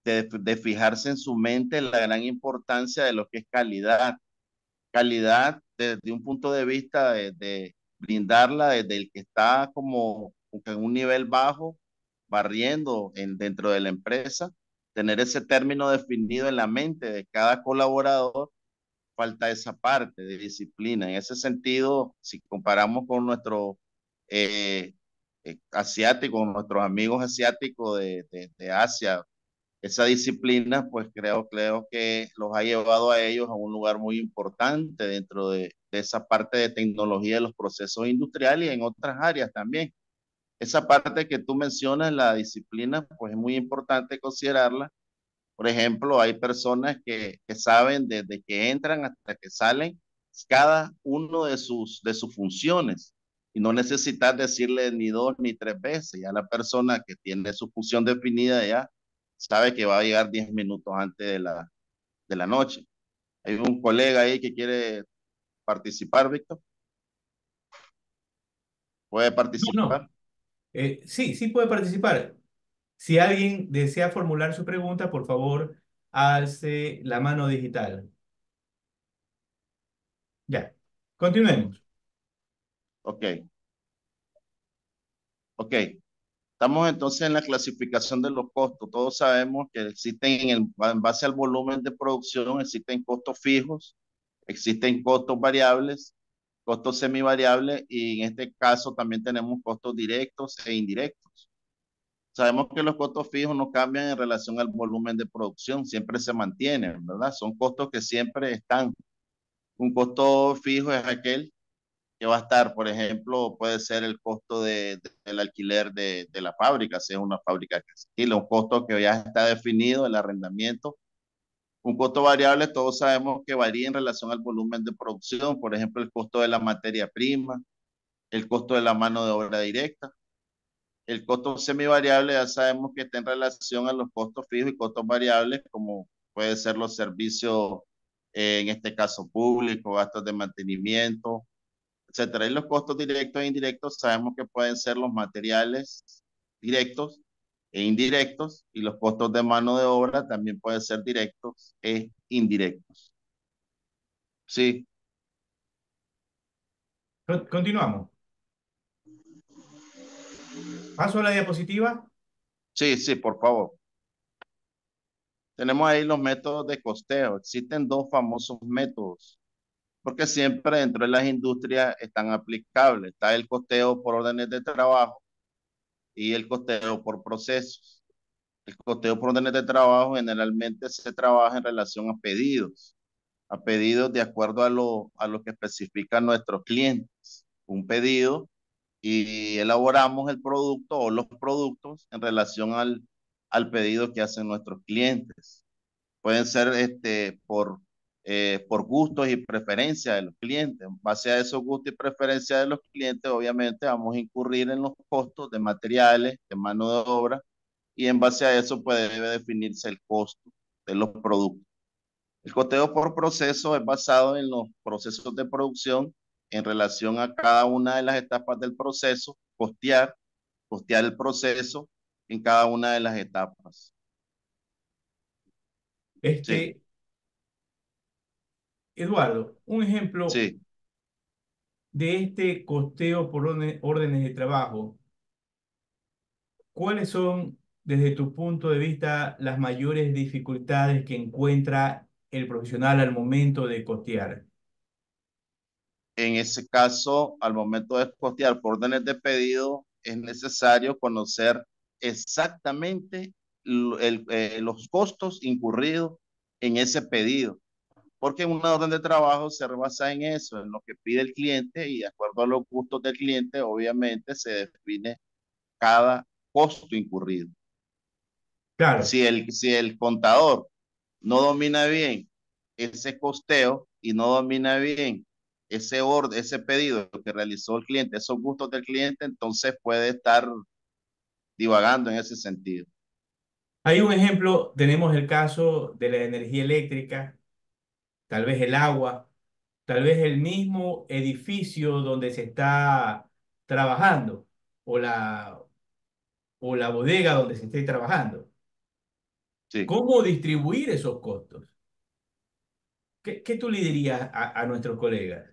de fijarse en su mente la gran importancia de lo que es calidad. Calidad desde un punto de vista de brindarla desde el que está como en un nivel bajo, barriendo dentro de la empresa, tener ese término definido en la mente de cada colaborador. Falta esa parte de disciplina. En ese sentido, si comparamos con nuestros asiáticos, nuestros amigos asiáticos de Asia, esa disciplina, pues creo que los ha llevado a ellos a un lugar muy importante dentro de esa parte de tecnología de los procesos industriales y en otras áreas también. Esa parte que tú mencionas, la disciplina, pues es muy importante considerarla. Por ejemplo, hay personas que saben desde que entran hasta que salen cada uno de sus funciones y no necesitas decirle ni dos ni tres veces. Ya la persona que tiene su función definida ya sabe que va a llegar 10 minutos antes de la noche. Hay un colega ahí que quiere participar, Víctor. ¿Puede No, no. participar? Sí, sí puede participar. Si alguien desea formular su pregunta, por favor, alce la mano digital. Ya, continuemos. Ok, ok. Estamos entonces en la clasificación de los costos. Todos sabemos que existen, en base al volumen de producción, existen costos fijos, existen costos variables, costos semivariables y en este caso también tenemos costos directos e indirectos. Sabemos que los costos fijos no cambian en relación al volumen de producción, siempre se mantienen, ¿verdad? Son costos que siempre están. Un costo fijo es aquel que va a estar, por ejemplo, puede ser el costo del alquiler de la fábrica, si es una fábrica que se alquila, un costo que ya está definido, el arrendamiento. Un costo variable, todos sabemos que varía en relación al volumen de producción, por ejemplo, el costo de la materia prima, el costo de la mano de obra directa. El costo semivariable ya sabemos que está en relación a los costos fijos y costos variables, como puede ser los servicios, en este caso públicos, gastos de mantenimiento, etcétera. Y los costos directos e indirectos sabemos que pueden ser los materiales directos e indirectos y los costos de mano de obra también pueden ser directos e indirectos. Sí, Continuamos. Paso a la diapositiva. sí, sí, por favor. Tenemos ahí los métodos de costeo. Existen dos famosos métodos porque siempre dentro de las industrias están aplicables. Está el costeo por órdenes de trabajo y el costeo por procesos. El costeo por órdenes de trabajo generalmente se trabaja en relación a pedidos de acuerdo a lo que especifican nuestros clientes. Un pedido y elaboramos el producto o los productos en relación al pedido que hacen nuestros clientes. Pueden ser por gustos y preferencias de los clientes. En base a esos gustos y preferencias de los clientes, obviamente vamos a incurrir en los costos de materiales, de mano de obra, y en base a eso pues debe definirse el costo de los productos. El costeo por proceso es basado en los procesos de producción en relación a cada una de las etapas del proceso, costear el proceso en cada una de las etapas. Sí, Este, Eduardo, un ejemplo sí. de este costeo por órdenes de trabajo. ¿Cuáles son, desde tu punto de vista, las mayores dificultades que encuentra el profesional al momento de costear? En ese caso, al momento de postear por órdenes de pedido, es necesario conocer exactamente los costos incurridos en ese pedido, porque una orden de trabajo se basa en eso, en lo que pide el cliente y de acuerdo a los gustos del cliente, obviamente se define cada costo incurrido. Claro, Si el contador no domina bien ese costeo y no domina bien ese orden, ese pedido que realizó el cliente, esos gustos del cliente, entonces puede estar divagando en ese sentido. hay un ejemplo, tenemos el caso de la energía eléctrica, tal vez el agua, tal vez el mismo edificio donde se está trabajando o o la bodega donde se esté trabajando. Sí, ¿Cómo distribuir esos costos? ¿Qué tú le dirías a nuestros colegas?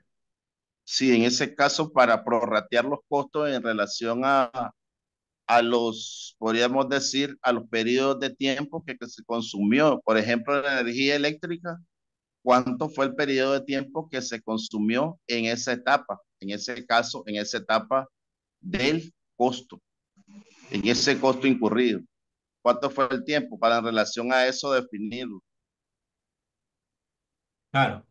sí, en ese caso para prorratear los costos en relación a los, podríamos decir, a los periodos de tiempo que se consumió. Por ejemplo, la energía eléctrica, ¿cuánto fue el periodo de tiempo que se consumió en esa etapa? En ese caso, en esa etapa del costo, en ese costo incurrido. ¿Cuánto fue el tiempo para en relación a eso definirlo? Claro.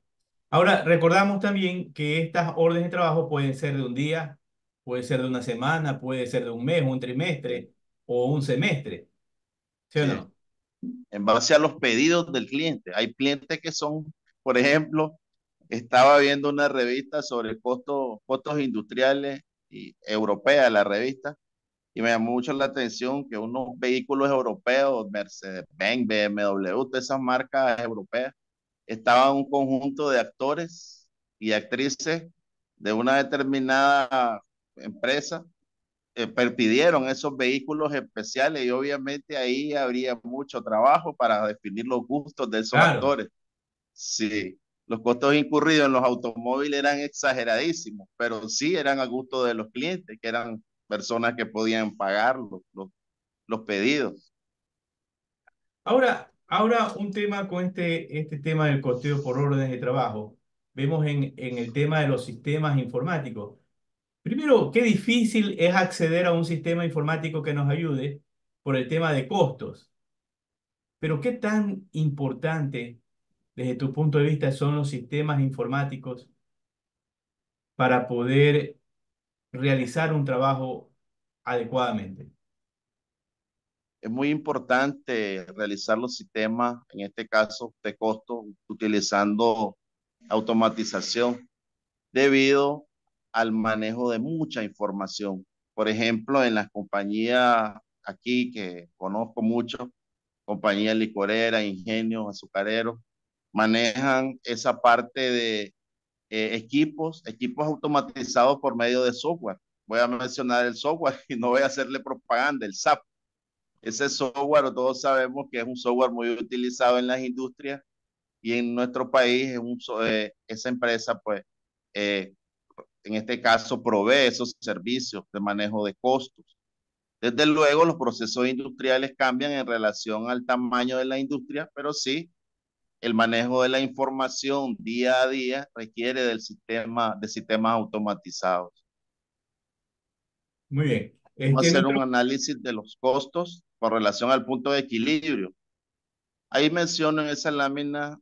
Ahora, recordamos también que estas órdenes de trabajo pueden ser de un día, puede ser de una semana, puede ser de un mes, un trimestre o un semestre, ¿sí o Sí, no? en base a los pedidos del cliente. Hay clientes que son, por ejemplo, estaba viendo una revista sobre costos industriales y europea, la revista, y me llamó mucho la atención que unos vehículos europeos, Mercedes-Benz, BMW, todas esas marcas europeas, estaban un conjunto de actores y actrices de una determinada empresa, pidieron esos vehículos especiales y obviamente ahí habría mucho trabajo para definir los gustos de esos Claro. actores. Sí, los costos incurridos en los automóviles eran exageradísimos, pero sí eran a gusto de los clientes, que eran personas que podían pagar los pedidos. Ahora un tema con este tema del costeo por órdenes de trabajo. Vemos en el tema de los sistemas informáticos. Primero, qué difícil es acceder a un sistema informático que nos ayude por el tema de costos. Pero qué tan importante desde tu punto de vista son los sistemas informáticos para poder realizar un trabajo adecuadamente. Es muy importante realizar los sistemas, en este caso de costo, utilizando automatización debido al manejo de mucha información. Por ejemplo, en las compañías aquí que conozco mucho, compañías licoreras, ingenios, azucareros, manejan esa parte de equipos automatizados por medio de software. Voy a mencionar el software y no voy a hacerle propaganda, el SAP. Ese software, todos sabemos que es un software muy utilizado en las industrias y en nuestro país esa empresa, pues, eh, en este caso, provee esos servicios de manejo de costos. Desde luego, los procesos industriales cambian en relación al tamaño de la industria, pero sí, el manejo de la información día a día requiere de sistemas automatizados. Muy bien. Vamos a hacer Nuestro, un análisis de los costos con relación al punto de equilibrio. Ahí menciono en esa lámina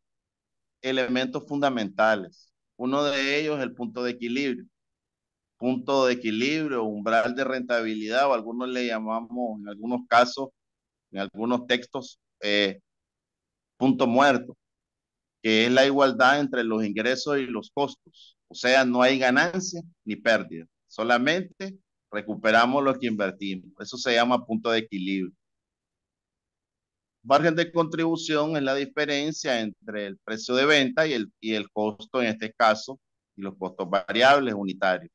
elementos fundamentales. Uno de ellos es el punto de equilibrio. Punto de equilibrio, umbral de rentabilidad, o algunos le llamamos en algunos casos, en algunos textos, punto muerto, que es la igualdad entre los ingresos y los costos. O sea, no hay ganancia ni pérdida, solamente recuperamos lo que invertimos. Eso se llama punto de equilibrio. Margen de contribución es la diferencia entre el precio de venta y el costo en este caso, y los costos variables unitarios.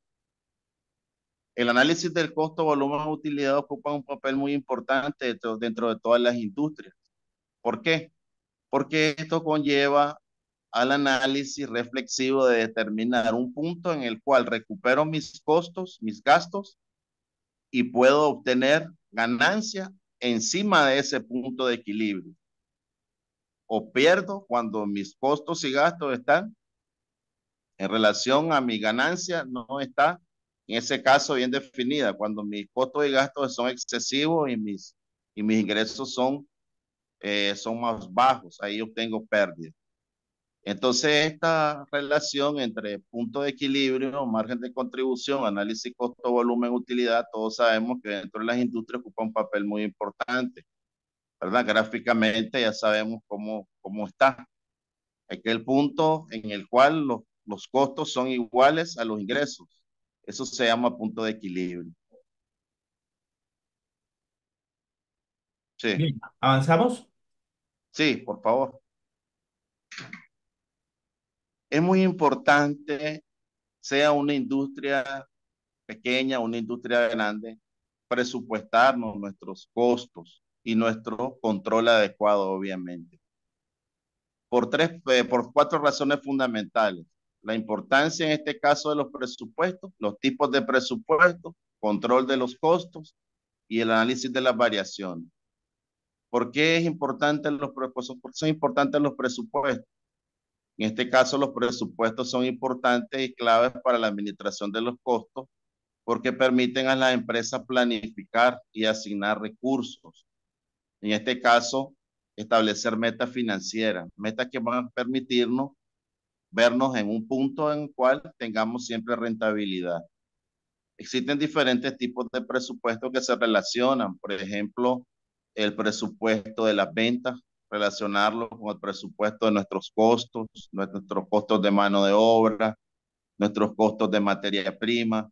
El análisis del costo, volumen o utilidad ocupa un papel muy importante dentro de todas las industrias. ¿Por qué? Porque esto conlleva al análisis reflexivo de determinar un punto en el cual recupero mis costos, mis gastos y puedo obtener ganancia encima de ese punto de equilibrio. O pierdo cuando mis costos y gastos están en relación a mi ganancia no está en ese caso bien definida. Cuando mis costos y gastos son excesivos y mis ingresos son más bajos, ahí yo tengo pérdida. Entonces, esta relación entre punto de equilibrio, margen de contribución, análisis costo, volumen, utilidad, todos sabemos que dentro de las industrias ocupa un papel muy importante, ¿verdad? Gráficamente ya sabemos cómo está. Aquel punto en el cual los costos son iguales a los ingresos. Eso se llama punto de equilibrio. Sí, Bien, ¿avanzamos? sí, por favor. Es muy importante, sea una industria pequeña, una industria grande, presupuestarnos nuestros costos y nuestro control adecuado, obviamente. Por cuatro razones fundamentales. La importancia en este caso de los presupuestos, los tipos de presupuestos, control de los costos y el análisis de las variaciones. ¿Por qué es importante los presupuestos? ¿Por qué son importantes los presupuestos? En este caso, los presupuestos son importantes y claves para la administración de los costos porque permiten a las empresas planificar y asignar recursos. En este caso, establecer metas financieras, metas que van a permitirnos vernos en un punto en el cual tengamos siempre rentabilidad. Existen diferentes tipos de presupuestos que se relacionan, por ejemplo, el presupuesto de las ventas, relacionarlo con el presupuesto de nuestros costos de mano de obra, nuestros costos de materia prima,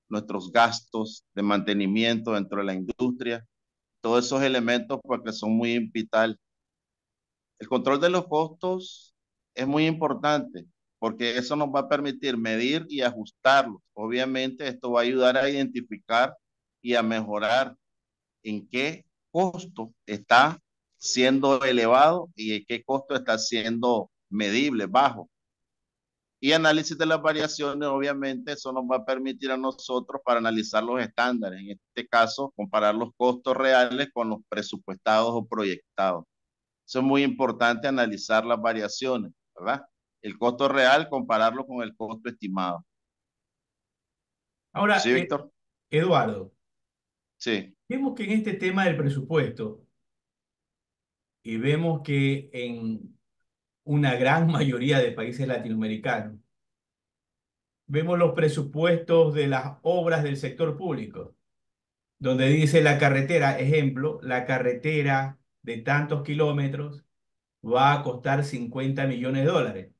nuestros gastos de mantenimiento dentro de la industria, todos esos elementos porque son muy vitales. El control de los costos es muy importante porque eso nos va a permitir medir y ajustarlos. Obviamente esto va a ayudar a identificar y a mejorar en qué costo está siendo elevado y en qué costo está siendo medible, bajo. Y análisis de las variaciones, obviamente, eso nos va a permitir a nosotros para analizar los estándares. En este caso, comparar los costos reales con los presupuestados o proyectados. Eso es muy importante analizar las variaciones, ¿verdad? El costo real, compararlo con el costo estimado. Ahora, ¿Sí, Víctor? Eduardo, Sí, vemos que en este tema del presupuesto, y vemos que en una gran mayoría de países latinoamericanos, vemos los presupuestos de las obras del sector público, donde dice la carretera, ejemplo, la carretera de tantos kilómetros va a costar 50 millones de dólares,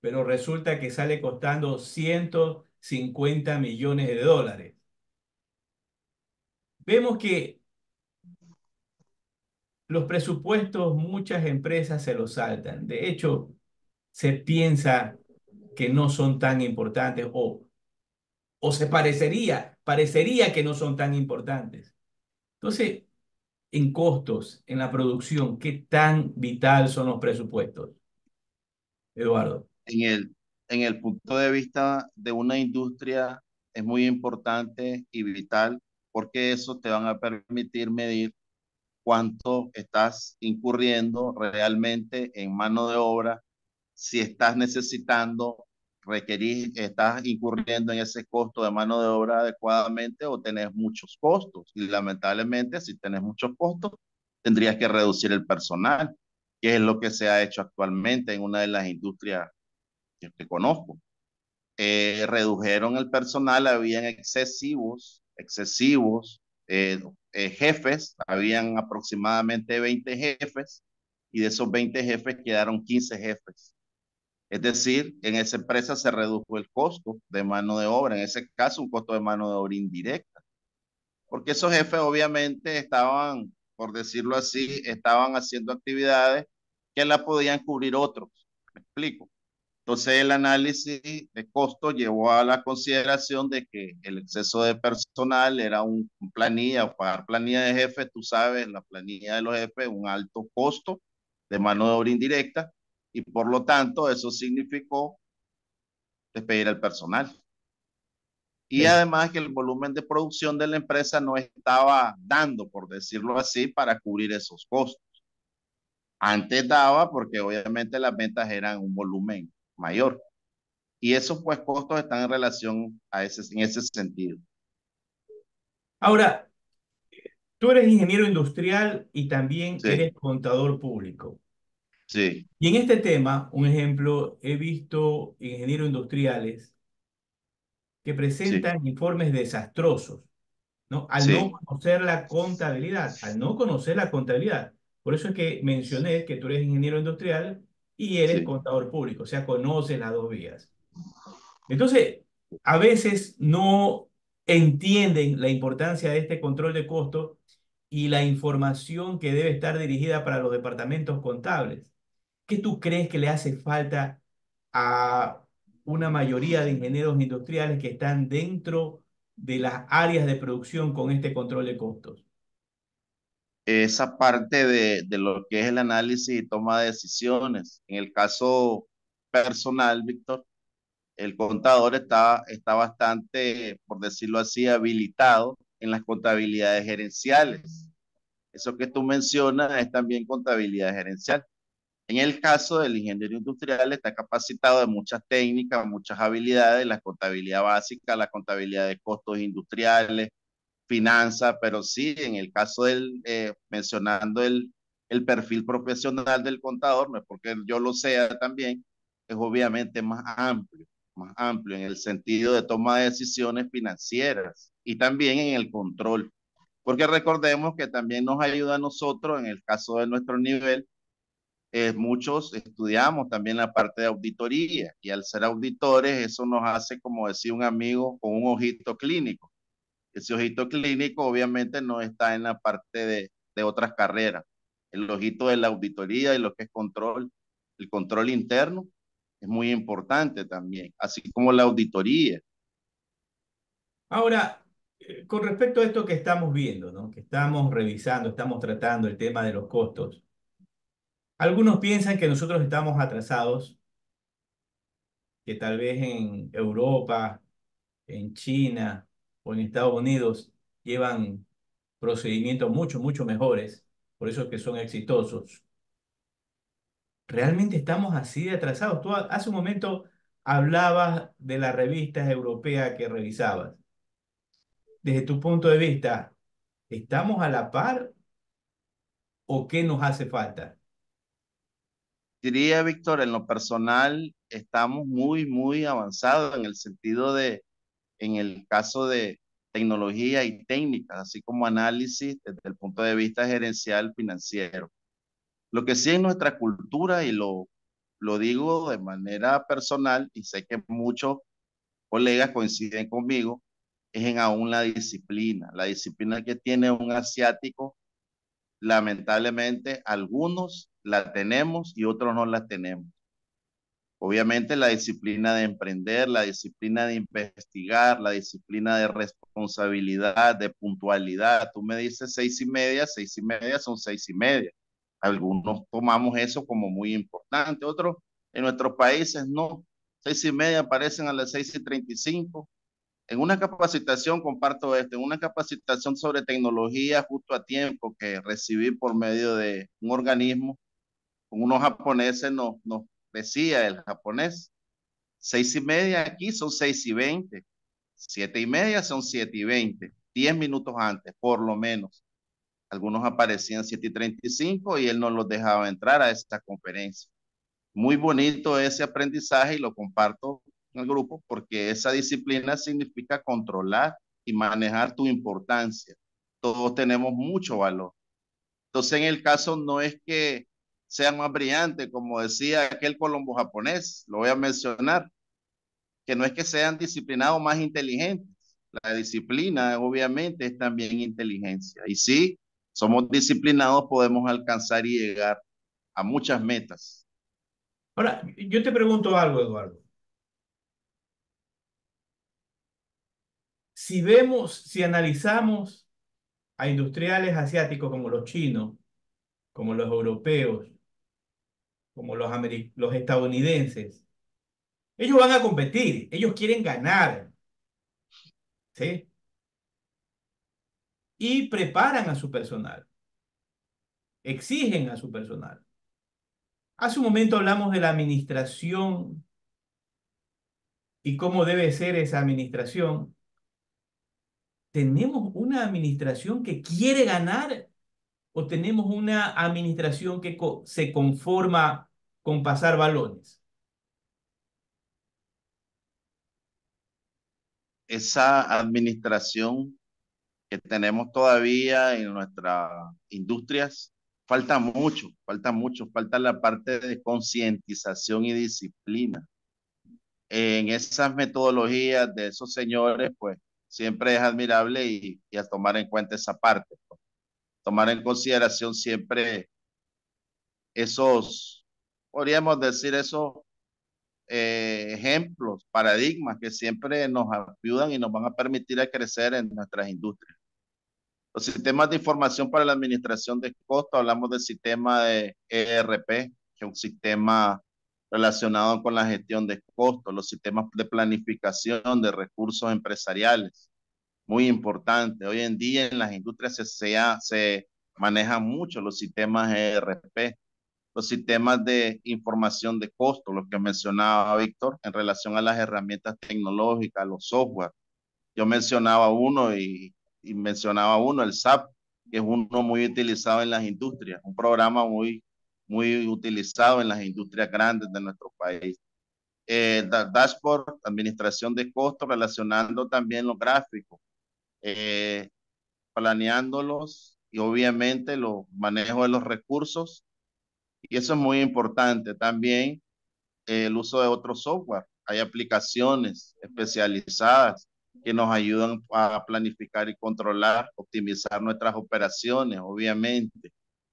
pero resulta que sale costando 150 millones de dólares. Vemos que los presupuestos muchas empresas se los saltan. De hecho, se piensa que no son tan importantes o parecería que no son tan importantes. Entonces, en costos, en la producción, ¿qué tan vital son los presupuestos, Eduardo? en en el punto de vista de una industria es muy importante y vital porque eso te van a permitir medir cuánto estás incurriendo realmente en mano de obra, si estás necesitando, estás incurriendo en ese costo de mano de obra adecuadamente o tenés muchos costos. Y lamentablemente, si tenés muchos costos, tendrías que reducir el personal, que es lo que se ha hecho actualmente en una de las industrias que conozco. Redujeron el personal, habían excesivos jefes, habían aproximadamente 20 jefes y de esos 20 jefes quedaron 15 jefes. Es decir, en esa empresa se redujo el costo de mano de obra, en ese caso un costo de mano de obra indirecta, porque esos jefes obviamente estaban, por decirlo así, estaban haciendo actividades que la podían cubrir otros. ¿Me explico? Entonces el análisis de costo llevó a la consideración de que el exceso de personal era un planilla, o pagar planilla de jefe, tú sabes, la planilla de los jefes, un alto costo de mano de obra indirecta y por lo tanto eso significó despedir al personal. Y Sí. además que el volumen de producción de la empresa no estaba dando, por decirlo así, para cubrir esos costos. Antes daba porque obviamente las ventas eran un volumen mayor. Y esos pues costos están en relación en ese sentido. Ahora, tú eres ingeniero industrial y también Sí, eres contador público. sí, Y en este tema, un ejemplo, he visto ingenieros industriales que sí, presentan informes desastrosos, ¿no? Al no sí, conocer la contabilidad, al no conocer la contabilidad. Por eso es que mencioné que tú eres ingeniero industrial y eres sí. contador público, o sea, conoces las dos vías. Entonces, a veces no entienden la importancia de este control de costos y la información que debe estar dirigida para los departamentos contables. ¿Qué tú crees que le hace falta a una mayoría de ingenieros industriales que están dentro de las áreas de producción con este control de costos? Esa parte de lo que es el análisis y toma de decisiones. En el caso personal, Víctor, el contador está bastante, por decirlo así, habilitado en las contabilidades gerenciales. Eso que tú mencionas es también contabilidad gerencial. En el caso del ingeniero industrial, está capacitado de muchas técnicas, muchas habilidades, la contabilidad básica, la contabilidad de costos industriales, finanzas, pero sí, en el caso mencionando el perfil profesional del contador, no es porque yo lo sea también, es obviamente más amplio en el sentido de toma de decisiones financieras y también en el control, porque recordemos que también nos ayuda a nosotros, en el caso de nuestro nivel, muchos estudiamos también la parte de auditoría y al ser auditores eso nos hace, como decía un amigo, con un ojito clínico. Ese ojito clínico obviamente no está en la parte de otras carreras. El ojito de la auditoría y lo que es control, el control interno es muy importante también, así como la auditoría. Ahora, con respecto a esto que estamos viendo, ¿no? Que estamos revisando, estamos tratando el tema de los costos. Algunos piensan que nosotros estamos atrasados, que tal vez en Europa, en China o en Estados Unidos llevan procedimientos mucho mejores, por eso es que son exitosos. ¿Realmente estamos así de atrasados? Tú hace un momento hablabas de las revistas europeas que revisabas. Desde tu punto de vista, ¿estamos a la par o qué nos hace falta? Diría, Víctor, en lo personal estamos muy avanzados en el sentido en el caso de tecnología y técnicas, así como análisis desde el punto de vista gerencial financiero. Lo que sí en nuestra cultura, y lo digo de manera personal, y sé que muchos colegas coinciden conmigo, es en aún la disciplina que tiene un asiático, lamentablemente algunos la tenemos y otros no la tenemos. Obviamente la disciplina de emprender, la disciplina de investigar, la disciplina de responsabilidad, de puntualidad. Tú me dices 6:30, 6:30 son 6:30. Algunos tomamos eso como muy importante, otros en nuestros países no. 6:30 aparecen a las 6:35. En una capacitación, comparto esto, en una capacitación sobre tecnología justo a tiempo que recibí por medio de un organismo, con unos japoneses nos decía el japonés, 6:30 aquí son 6:20, 7:30 son 7:20, 10 minutos antes, por lo menos. Algunos aparecían 7:35 y él no los dejaba entrar a esta conferencia. Muy bonito ese aprendizaje y lo comparto en el grupo porque esa disciplina significa controlar y manejar tu importancia. Todos tenemos mucho valor. Entonces, en el caso no es que sean más brillantes, como decía aquel colombo japonés, lo voy a mencionar, que no es que sean disciplinados más inteligentes. La disciplina, obviamente, es también inteligencia. Y si somos disciplinados, podemos alcanzar y llegar a muchas metas. Ahora, yo te pregunto algo, Eduardo. Si vemos, si analizamos a industriales asiáticos como los chinos, como los europeos, como los estadounidenses, ellos van a competir, ellos quieren ganar, ¿sí? Y preparan a su personal, exigen a su personal. Hace un momento hablamos de la administración y cómo debe ser esa administración. ¿Tenemos una administración que quiere ganar o tenemos una administración que se conforma con pasar balones? Esa administración que tenemos todavía en nuestras industrias, falta la parte de concientización y disciplina. En esas metodologías de esos señores, pues siempre es admirable y a tomar en cuenta esa parte, pues. Tomar en consideración siempre esos, podríamos decir, esos ejemplos, paradigmas que siempre nos ayudan y nos van a permitir a crecer en nuestras industrias. Los sistemas de información para la administración de costos, hablamos del sistema de ERP, que es un sistema relacionado con la gestión de costos, los sistemas de planificación de recursos empresariales, muy importante. Hoy en día en las industrias se manejan mucho los sistemas ERP, los sistemas de información de costos, lo que mencionaba Víctor, en relación a las herramientas tecnológicas, los software. Yo mencionaba uno y mencionaba uno, el SAP, que es uno muy utilizado en las industrias, un programa muy utilizado en las industrias grandes de nuestro país. Dashboard, administración de costos, relacionando también los gráficos, eh, planeándolos y obviamente los manejos de los recursos. Y eso es muy importante. También el uso de otro software. Hay aplicaciones especializadas que nos ayudan a planificar y controlar, optimizar nuestras operaciones, obviamente.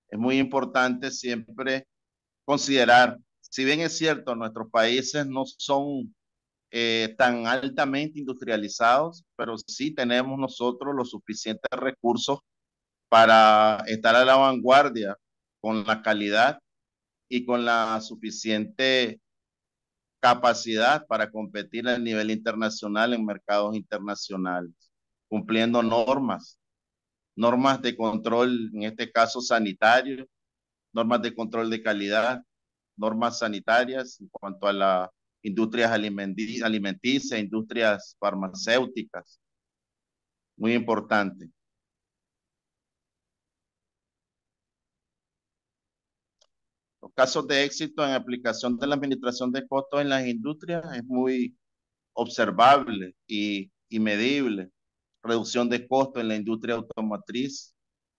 Es muy importante siempre considerar, si bien es cierto, nuestros países no son tan altamente industrializados, pero sí tenemos nosotros los suficientes recursos para estar a la vanguardia con la calidad y con la suficiente capacidad para competir a nivel internacional en mercados internacionales, cumpliendo normas de control, en este caso sanitario, normas de control de calidad, normas sanitarias en cuanto a las industrias alimenticias, industrias farmacéuticas, muy importante. Los casos de éxito en aplicación de la administración de costos en las industrias es muy observable y medible. Reducción de costos en la industria automotriz.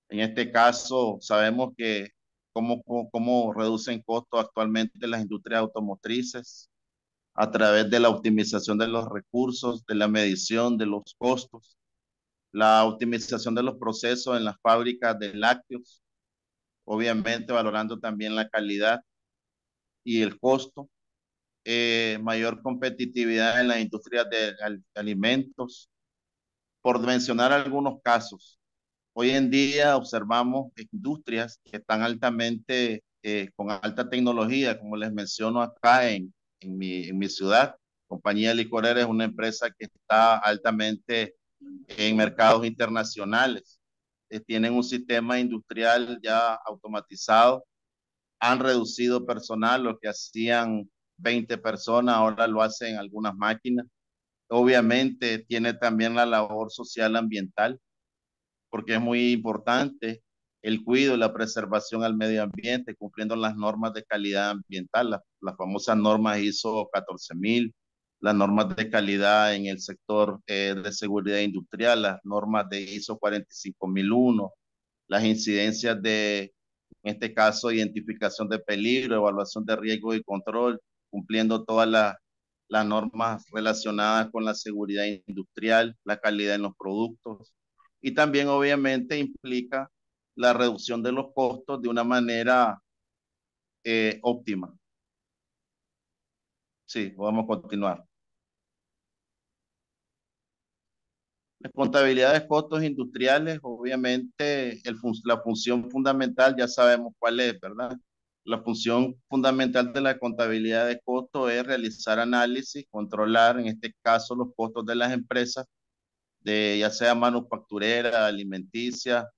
En este caso, sabemos que cómo reducen costos actualmente las industrias automotrices a través de la optimización de los recursos, de la medición de los costos, la optimización de los procesos en las fábricas de lácteos, obviamente valorando también la calidad y el costo, mayor competitividad en las industrias de alimentos, por mencionar algunos casos. Hoy en día observamos industrias que están altamente, con alta tecnología, como les menciono acá en mi ciudad. Compañía Licorera es una empresa que está altamente en mercados internacionales. Tienen un sistema industrial ya automatizado, han reducido personal, lo que hacían 20 personas, ahora lo hacen algunas máquinas. Obviamente tiene también la labor social ambiental, porque es muy importante el cuidado y la preservación al medio ambiente, cumpliendo las normas de calidad ambiental, las famosas normas ISO 14000, las normas de calidad en el sector de seguridad industrial, las normas de ISO 45001, las incidencias de, en este caso, identificación de peligro, evaluación de riesgo y control, cumpliendo todas las normas relacionadas con la seguridad industrial, la calidad en los productos, y también obviamente implica la reducción de los costos de una manera óptima. Sí, vamos a continuar. La contabilidad de costos industriales, obviamente la función fundamental ya sabemos cuál es, ¿verdad? La función fundamental de la contabilidad de costos es realizar análisis, controlar en este caso los costos de las empresas, de ya sea manufacturera, alimenticia,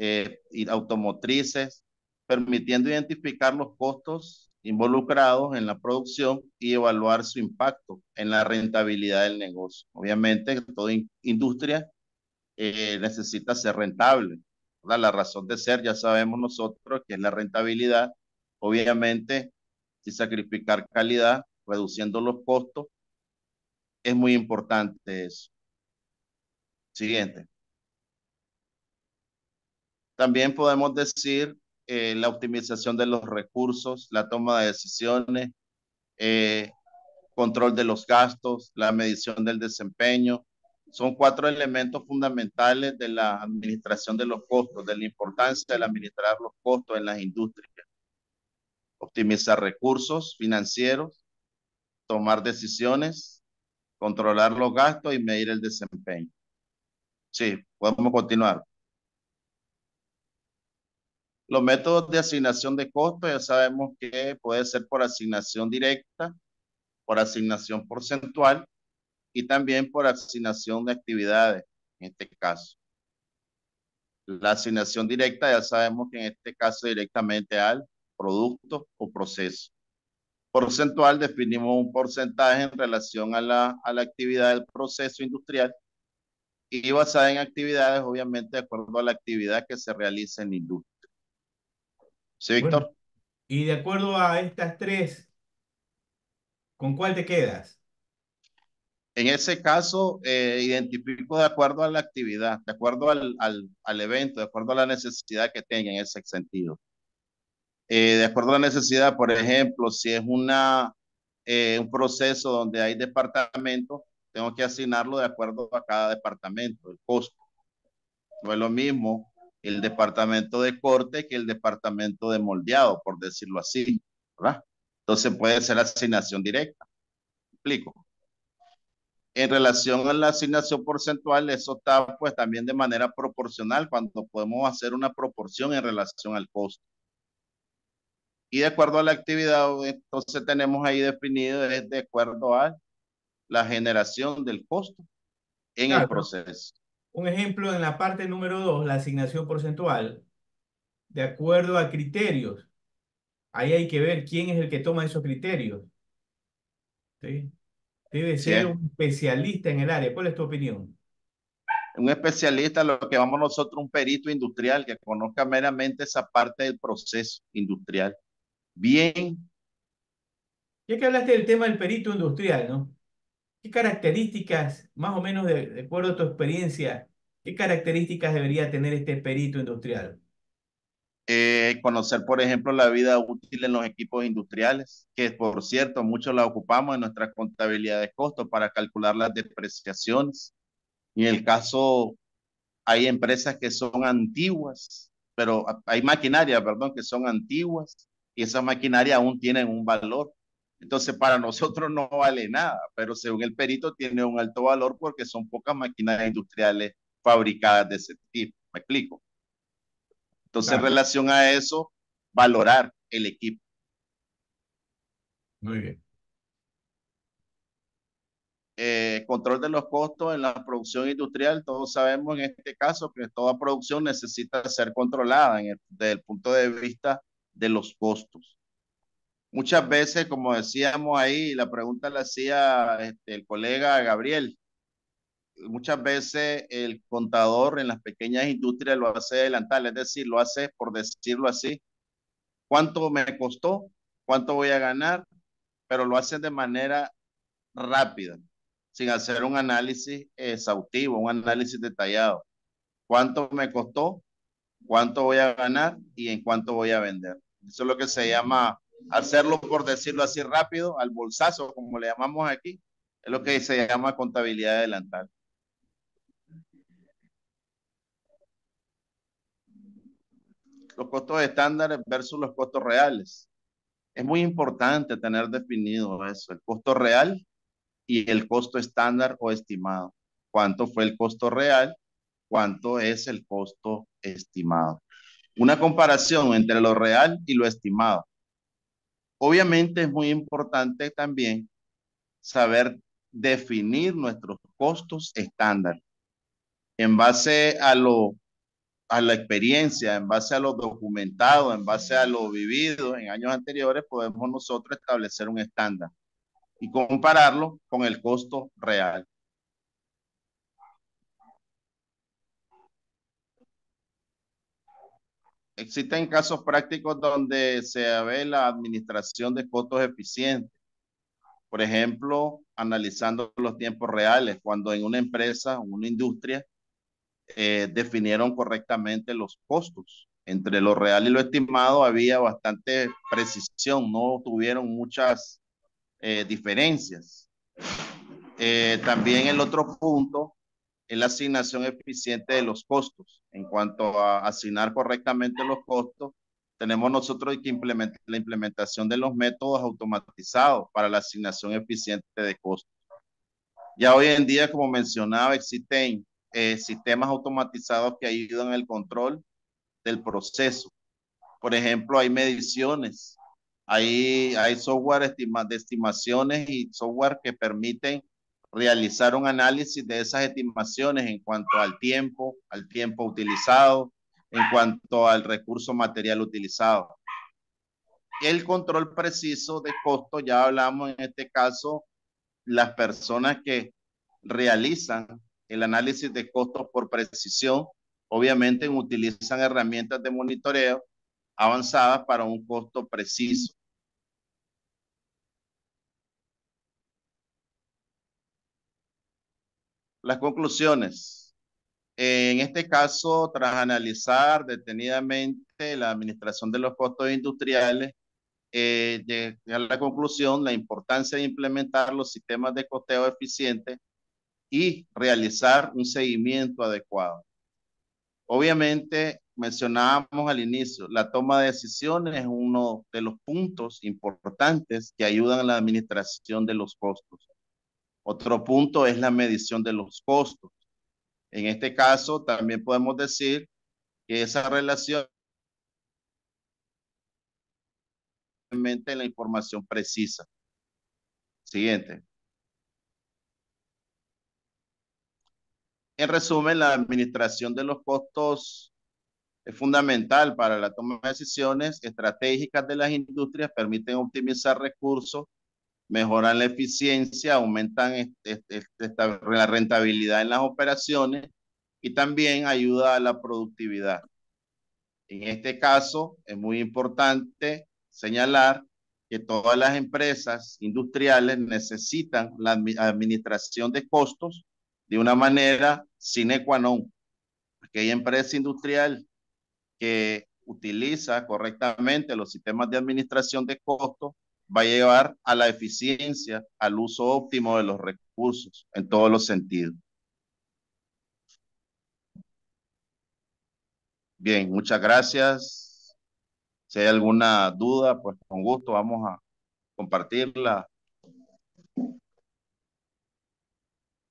y automotrices, permitiendo identificar los costos involucrados en la producción y evaluar su impacto en la rentabilidad del negocio. Obviamente, toda industria necesita ser rentable, ¿verdad? La razón de ser, ya sabemos nosotros que es la rentabilidad. Obviamente, sin sacrificar calidad, reduciendo los costos, es muy importante eso. Siguiente. También podemos decir la optimización de los recursos, la toma de decisiones, eh, control de los gastos, la medición del desempeño. Son 4 elementos fundamentales de la administración de los costos, de la importancia de administrar los costos en las industrias. Optimizar recursos financieros, tomar decisiones, controlar los gastos y medir el desempeño. Sí, podemos continuar. Los métodos de asignación de costos ya sabemos que puede ser por asignación directa, por asignación porcentual y también por asignación de actividades, en este caso. La asignación directa ya sabemos que en este caso directamente al producto o proceso. Porcentual definimos un porcentaje en relación a la actividad del proceso industrial y basada en actividades, obviamente, de acuerdo a la actividad que se realiza en la industria. ¿Sí, Bueno, Víctor? y de acuerdo a estas tres, ¿con cuál te quedas? En ese caso, identifico de acuerdo a la actividad, de acuerdo al evento, de acuerdo a la necesidad que tenga en ese sentido. De acuerdo a la necesidad, por ejemplo, si es un proceso donde hay departamentos, tengo que asignarlo de acuerdo a cada departamento, el costo. No es lo mismo el departamento de corte que el departamento de moldeado, por decirlo así, ¿verdad? Entonces puede ser asignación directa. ¿Me explico? En relación a la asignación porcentual, eso está pues también de manera proporcional cuando podemos hacer una proporción en relación al costo. Y de acuerdo a la actividad, entonces tenemos ahí definido es de acuerdo a la generación del costo en el Claro, pero proceso. un ejemplo en la parte número 2, la asignación porcentual, de acuerdo a criterios. Ahí hay que ver quién es el que toma esos criterios, ¿sí? Debe Si ser es un especialista en el área. ¿Cuál es tu opinión? un especialista, lo que vamos nosotros, un perito industrial que conozca meramente esa parte del proceso industrial. Bien, Ya que hablaste del tema del perito industrial, ¿no? ¿Qué características, más o menos de acuerdo a tu experiencia, qué características debería tener este perito industrial? conocer, por ejemplo, la vida útil en los equipos industriales, que por cierto, muchos la ocupamos en nuestra contabilidad de costos para calcular las depreciaciones. Y en el caso, hay empresas que son antiguas, pero hay maquinarias, perdón, que son antiguas y esas maquinarias aún tienen un valor. Entonces, para nosotros no vale nada, pero según el perito tiene un alto valor porque son pocas máquinas industriales fabricadas de ese tipo. ¿Me explico? Entonces, en Claro, relación a eso, valorar el equipo. muy bien. Control de los costos en la producción industrial. Todos sabemos en este caso que toda producción necesita ser controlada desde el punto de vista de los costos. Muchas veces, como decíamos ahí, la pregunta la hacía el colega Gabriel, muchas veces el contador en las pequeñas industrias lo hace adelantar, es decir, lo hace, por decirlo así, cuánto me costó, cuánto voy a ganar, pero lo hacen de manera rápida, sin hacer un análisis exhaustivo, un análisis detallado. ¿Cuánto me costó? ¿Cuánto voy a ganar? ¿Y en cuánto voy a vender? Eso es lo que se llama hacerlo, por decirlo así, rápido, al bolsazo, como le llamamos aquí. Es lo que se llama contabilidad adelantada. Los costos estándares versus los costos reales. Es muy importante tener definido eso, el costo real y el costo estándar o estimado. ¿Cuánto fue el costo real? ¿Cuánto es el costo estimado? Una comparación entre lo real y lo estimado. Obviamente es muy importante también saber definir nuestros costos estándar en base a lo a la experiencia, en base a lo documentado, en base a lo vivido en años anteriores, podemos nosotros establecer un estándar y compararlo con el costo real. Existen casos prácticos donde se ve la administración de costos eficientes. Por ejemplo, analizando los tiempos reales, cuando en una empresa, una industria, definieron correctamente los costos. Entre lo real y lo estimado había bastante precisión, no tuvieron muchas diferencias. También el otro punto es la asignación eficiente de los costos. En cuanto a asignar correctamente los costos, tenemos nosotros que implementar la implementación de los métodos automatizados para la asignación eficiente de costos. Ya hoy en día, como mencionaba, existen sistemas automatizados que ayudan al control del proceso. Por ejemplo, hay mediciones, hay software de estimaciones y software que permiten realizar un análisis de esas estimaciones en cuanto al tiempo utilizado, en cuanto al recurso material utilizado. El control preciso de costo, ya hablamos en este caso, las personas que realizan el análisis de costos por precisión, obviamente utilizan herramientas de monitoreo avanzadas para un costo preciso. Las conclusiones. En este caso, tras analizar detenidamente la administración de los costos industriales, llegué a la conclusión la importancia de implementar los sistemas de costeo eficientes y realizar un seguimiento adecuado. Obviamente, mencionábamos al inicio, la toma de decisiones es uno de los puntos importantes que ayudan a la administración de los costos. Otro punto es la medición de los costos. En este caso, también podemos decir que esa relación en la información precisa. Siguiente. En resumen, la administración de los costos es fundamental para la toma de decisiones estratégicas de las industrias, permiten optimizar recursos, mejoran la eficiencia, aumentan la rentabilidad en las operaciones y también ayuda a la productividad. En este caso, es muy importante señalar que todas las empresas industriales necesitan la administración de costos de una manera sine qua non. Aquella empresa industrial que utiliza correctamente los sistemas de administración de costos va a llevar a la eficiencia, al uso óptimo de los recursos en todos los sentidos. Bien, muchas gracias. Si hay alguna duda, pues con gusto vamos a compartirla.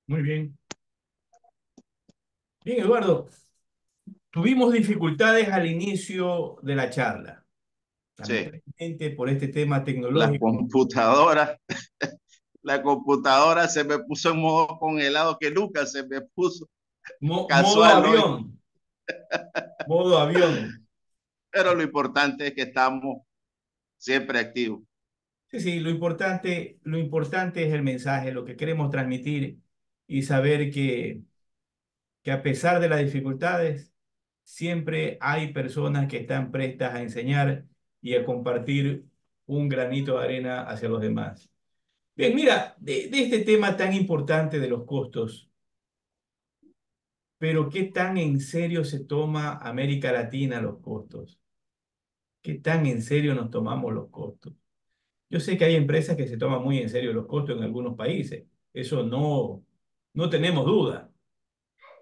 Muy bien. Bien, Eduardo, tuvimos dificultades al inicio de la charla, Sí, lamentablemente por este tema la tecnológico. computadora, la computadora se me puso en modo congelado que nunca se me puso Modo casual hoy, avión, modo avión. pero lo importante es que estamos siempre activos. Sí, sí, lo importante es el mensaje, lo que queremos transmitir y saber que a pesar de las dificultades, siempre hay personas que están prestas a enseñar y a compartir un granito de arena hacia los demás. Bien, mira, de este tema tan importante de los costos, pero ¿qué tan en serio se toma América Latina los costos? ¿Qué tan en serio nos tomamos los costos? Yo sé que hay empresas que se toman muy en serio los costos en algunos países, eso no tenemos duda,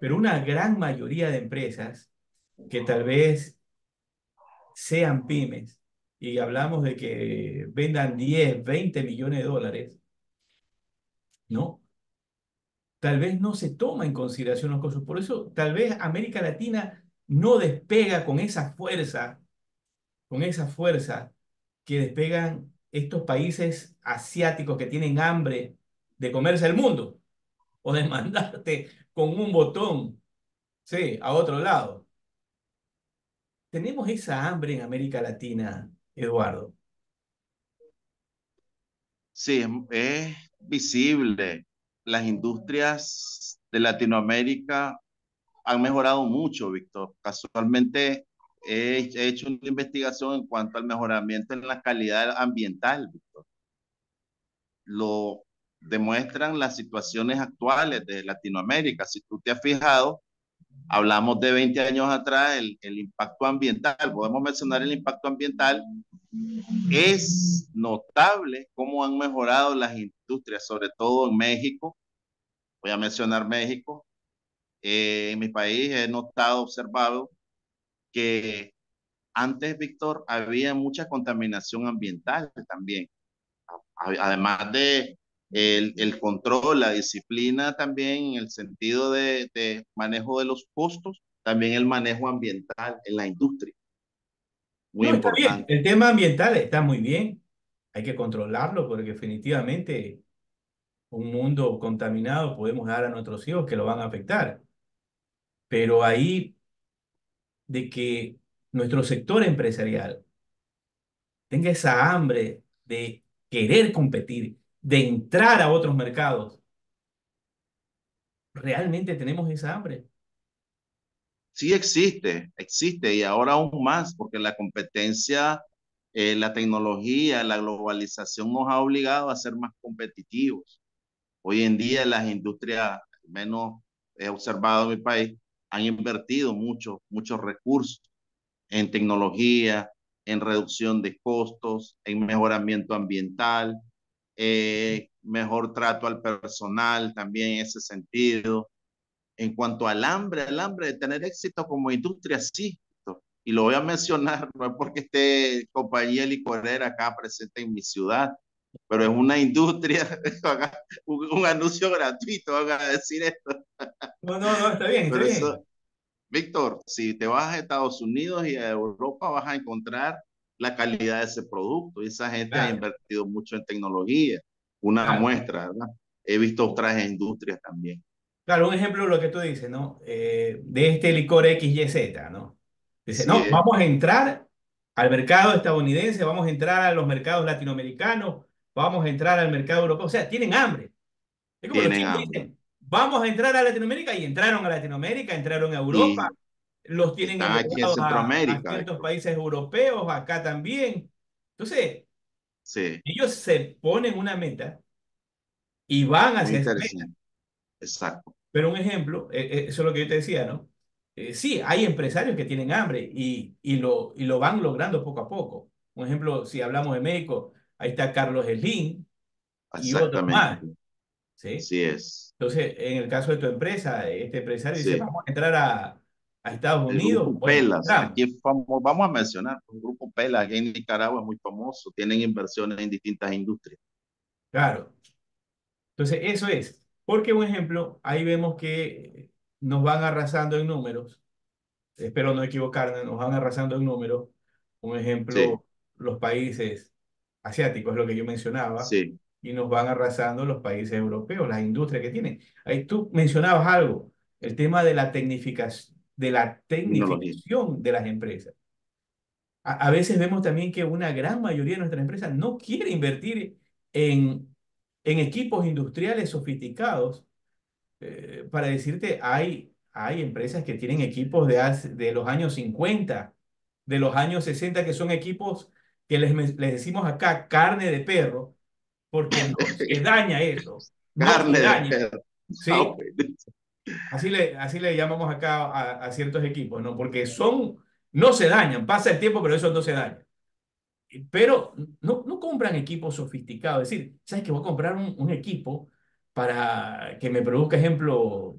pero una gran mayoría de empresas que tal vez sean pymes y hablamos de que vendan 10, 20 millones de dólares, ¿no? Tal vez no se toma en consideración los costos. Por eso, tal vez América Latina no despega con esa fuerza que despegan estos países asiáticos que tienen hambre de comerse el mundo o de mandarte con un botón, sí, a otro lado. tenemos esa hambre en América Latina, Eduardo. Sí, es visible. Las industrias de Latinoamérica han mejorado mucho, Víctor. Casualmente he hecho una investigación en cuanto al mejoramiento en la calidad ambiental, Víctor. Lo demuestran las situaciones actuales de Latinoamérica. Si tú te has fijado, hablamos de 20 años atrás, el impacto ambiental, podemos mencionar el impacto ambiental. Es notable cómo han mejorado las industrias, sobre todo en México. Voy a mencionar México. En mi país he notado, observado que antes, Víctor, había mucha contaminación ambiental también. Además de el control, la disciplina también en el sentido de manejo de los costos, también el manejo ambiental en la industria, muy No, está bien. importante. El tema ambiental está muy bien. Hay que controlarlo porque definitivamente un mundo contaminado podemos dar a nuestros hijos que lo van a afectar. Pero ahí de que nuestro sector empresarial tenga esa hambre de querer competir, de entrar a otros mercados, ¿realmente tenemos esa hambre? Sí existe y ahora aún más porque la competencia, la tecnología, la globalización nos ha obligado a ser más competitivos. Hoy en día las industrias, al menos he observado en mi país, han invertido muchos recursos en tecnología, en reducción de costos, en mejoramiento ambiental, mejor trato al personal también en ese sentido. En cuanto al hambre de tener éxito como industria, sí. Y lo voy a mencionar, no es porque esté compañía licorera acá presente en mi ciudad, pero es una industria, un anuncio gratuito, van a decir esto. No, no, no, está bien, está Pero bien. eso, Víctor, si te vas a Estados Unidos y a Europa, vas a encontrar la calidad de ese producto. Y esa gente ha Claro, invertido mucho en tecnología. Una claro. muestra, ¿verdad? He visto otras industrias también. Claro, un ejemplo de lo que tú dices, ¿no? De este licor XYZ, ¿no? Dice, Sí, no, vamos a entrar al mercado estadounidense, vamos a entrar a los mercados latinoamericanos, vamos a entrar al mercado europeo. O sea, tienen hambre. Es como los tienen chinos hambre. dicen, vamos a entrar a Latinoamérica y entraron a Latinoamérica, entraron a Europa, Y los tienen están aquí en endeudados a Centroamérica, ciertos Víctor. países europeos, acá también. Entonces, Sí, ellos se ponen una meta y van muy hacia esa meta. interesante. Exacto. Pero un ejemplo, eso es lo que yo te decía, ¿no? Sí, hay empresarios que tienen hambre y lo van logrando poco a poco. Un ejemplo, si hablamos de México, ahí está Carlos Slim y otros más, Exactamente. ¿sí? Sí es. Entonces, en el caso de tu empresa, este empresario dice, Sí. vamos a entrar a Estados El Unidos, grupo bueno, Pelas, entramos, aquí es famoso, vamos a mencionar, el grupo Pelas aquí en Nicaragua es muy famoso, tienen inversiones en distintas industrias. claro. Entonces, eso es. Porque, un ejemplo, ahí vemos que nos van arrasando en números, espero no equivocarme, nos van arrasando en números. Un Sí, ejemplo, los países asiáticos, es lo que yo mencionaba, sí, y nos van arrasando los países europeos, las industrias que tienen. Ahí tú mencionabas algo, el tema de la tecnología. tecnificación de las empresas. A veces vemos también que una gran mayoría de nuestras empresas no quiere invertir en equipos industriales sofisticados. Para decirte, hay empresas que tienen equipos de los años 50, de los años 60, que son equipos que les decimos acá carne de perro, porque no se daña eso, no se Carne de daña, perro. Ah, ¿sí? bueno. Así le llamamos acá a ciertos equipos, ¿no? Porque no se dañan, pasa el tiempo, pero esos no se dañan. Pero no compran equipos sofisticados. Es decir, ¿sabes que voy a comprar un equipo para que me produzca, ejemplo,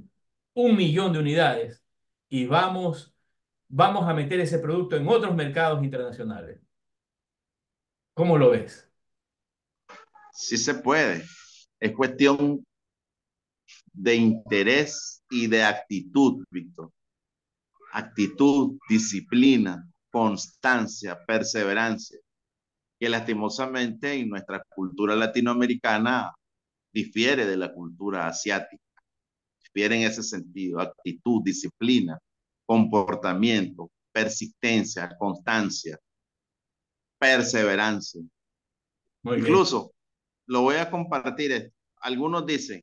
1 millón de unidades y vamos a meter ese producto en otros mercados internacionales? ¿Cómo lo ves? Sí se puede. Es cuestión de interés y de actitud, Víctor. Actitud, disciplina, constancia, perseverancia, que lastimosamente en nuestra cultura latinoamericana difiere de la cultura asiática. Difiere en ese sentido, actitud, disciplina, comportamiento, persistencia, constancia, perseverancia. Muy bien. Incluso lo voy a compartir esto. Algunos dicen,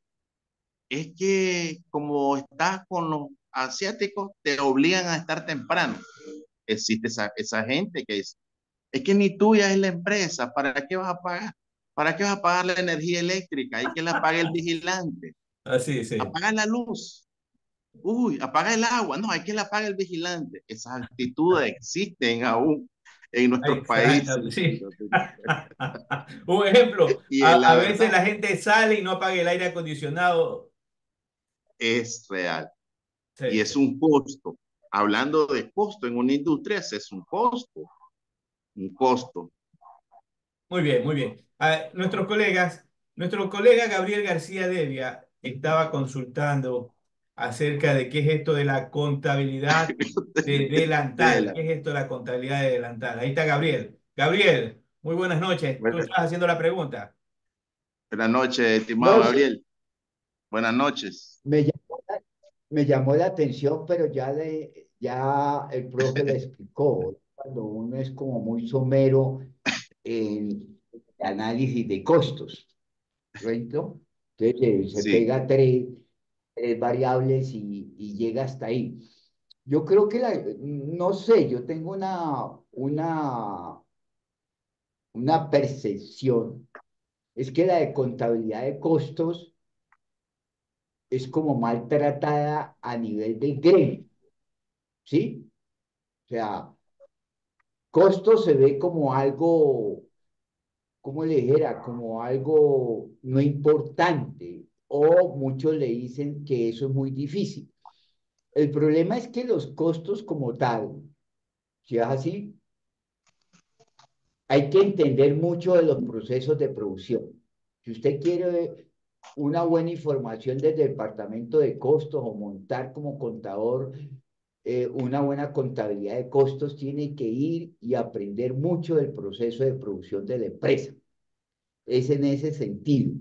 es que como estás con los asiáticos, te obligan a estar temprano. Existe esa gente que dice, es que ni tuya es la empresa, ¿para qué vas a pagar? ¿Para qué vas a pagar la energía eléctrica? Hay que la pague el vigilante. Así, sí. Apaga la luz. Uy, apaga el agua. No, hay que la pague el vigilante. Esas actitudes existen aún en nuestros países. Exacto, sí. Un ejemplo, Y a, la a veces verdad la gente sale y no apaga el aire acondicionado. es real. Y Sí, sí. es un costo. Hablando de costo en una industria, ese es un costo. Un costo. Muy bien, muy bien. Nuestro colega Gabriel García Devia estaba consultando acerca de qué es esto de la contabilidad de De delantal. la, ¿Qué es esto de la contabilidad de delantal? Ahí está Gabriel. Gabriel, muy buenas noches. Tú buenas, estás haciendo la pregunta. buenas noches, estimado No, sí, Gabriel. Buenas noches. me llamó la atención, pero ya el profe le explicó, cuando uno es como muy somero en el análisis de costos, ¿correcto? Entonces se Sí, pega tres variables y llega hasta ahí. Yo creo que no sé, yo tengo una percepción, es que la de contabilidad de costos es como maltratada a nivel del gremio, ¿sí? O sea, costo se ve como algo, ¿cómo le dijera? Como algo no importante, o muchos le dicen que eso es muy difícil. El problema es que los costos como tal, si es así, hay que entender mucho de los procesos de producción. Si usted quiere una buena información del departamento de costos o montar como contador una buena contabilidad de costos, tiene que ir y aprender mucho del proceso de producción de la empresa. Es en ese sentido.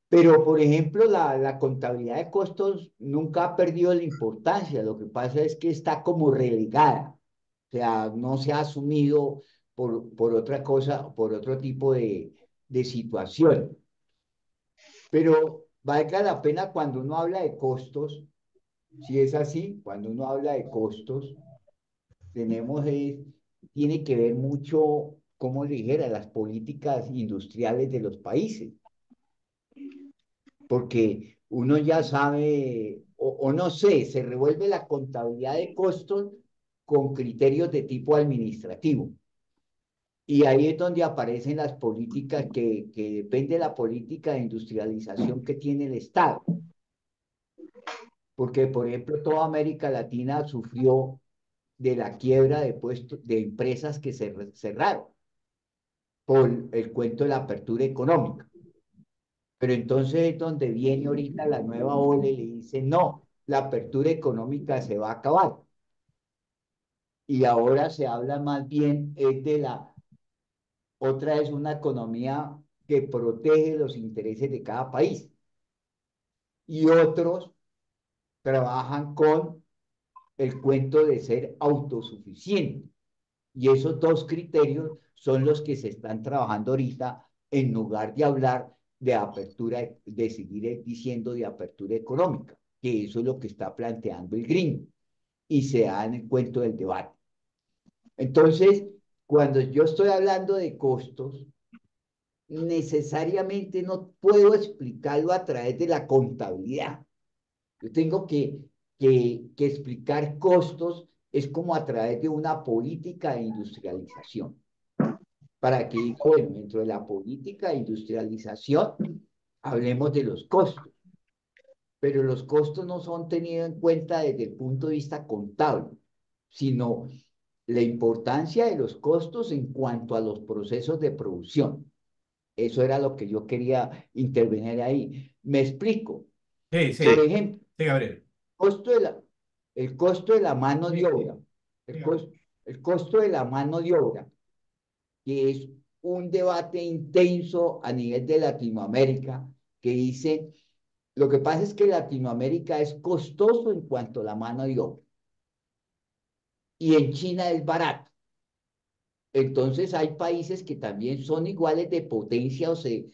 Pero, por ejemplo, la contabilidad de costos nunca ha perdido la importancia. Lo que pasa es que está como relegada. O sea, no se ha asumido por otra cosa, por otro tipo de situación. Pero valga la pena cuando uno habla de costos, si es así, cuando uno habla de costos, tenemos es, tiene que ver mucho, como le dijera, las políticas industriales de los países, porque uno ya sabe, o no sé, se revuelve la contabilidad de costos con criterios de tipo administrativo. Y ahí es donde aparecen las políticas que depende de la política de industrialización que tiene el Estado. Porque, por ejemplo, toda América Latina sufrió de la quiebra de puestos, de empresas que se cerraron por el cuento de la apertura económica. Pero entonces es donde viene ahorita la nueva ola y le dice, no, la apertura económica se va a acabar. Y ahora se habla más bien es de otra es una economía que protege los intereses de cada país. Y otros trabajan con el cuento de ser autosuficiente. Y esos dos criterios son los que se están trabajando ahorita en lugar de hablar de apertura, de seguir diciendo de apertura económica, que eso es lo que está planteando el gringo y se da en el cuento del debate. Entonces, cuando yo estoy hablando de costos, necesariamente no puedo explicarlo a través de la contabilidad. Yo tengo que explicar costos es como a través de una política de industrialización. Para que, bueno, dentro de la política de industrialización, hablemos de los costos, pero los costos no son tenidos en cuenta desde el punto de vista contable, sino la importancia de los costos en cuanto a los procesos de producción. Eso era lo que yo quería intervenir ahí. Me explico. Sí, Por sí, sí, ejemplo, sí, Gabriel. costo de la, el costo de la mano de obra, el, cos- el costo de la mano de obra, que es un debate intenso a nivel de Latinoamérica, que dice, lo que pasa es que Latinoamérica es costoso en cuanto a la mano de obra. y en China es barato. Entonces hay países que también son iguales de potencia o se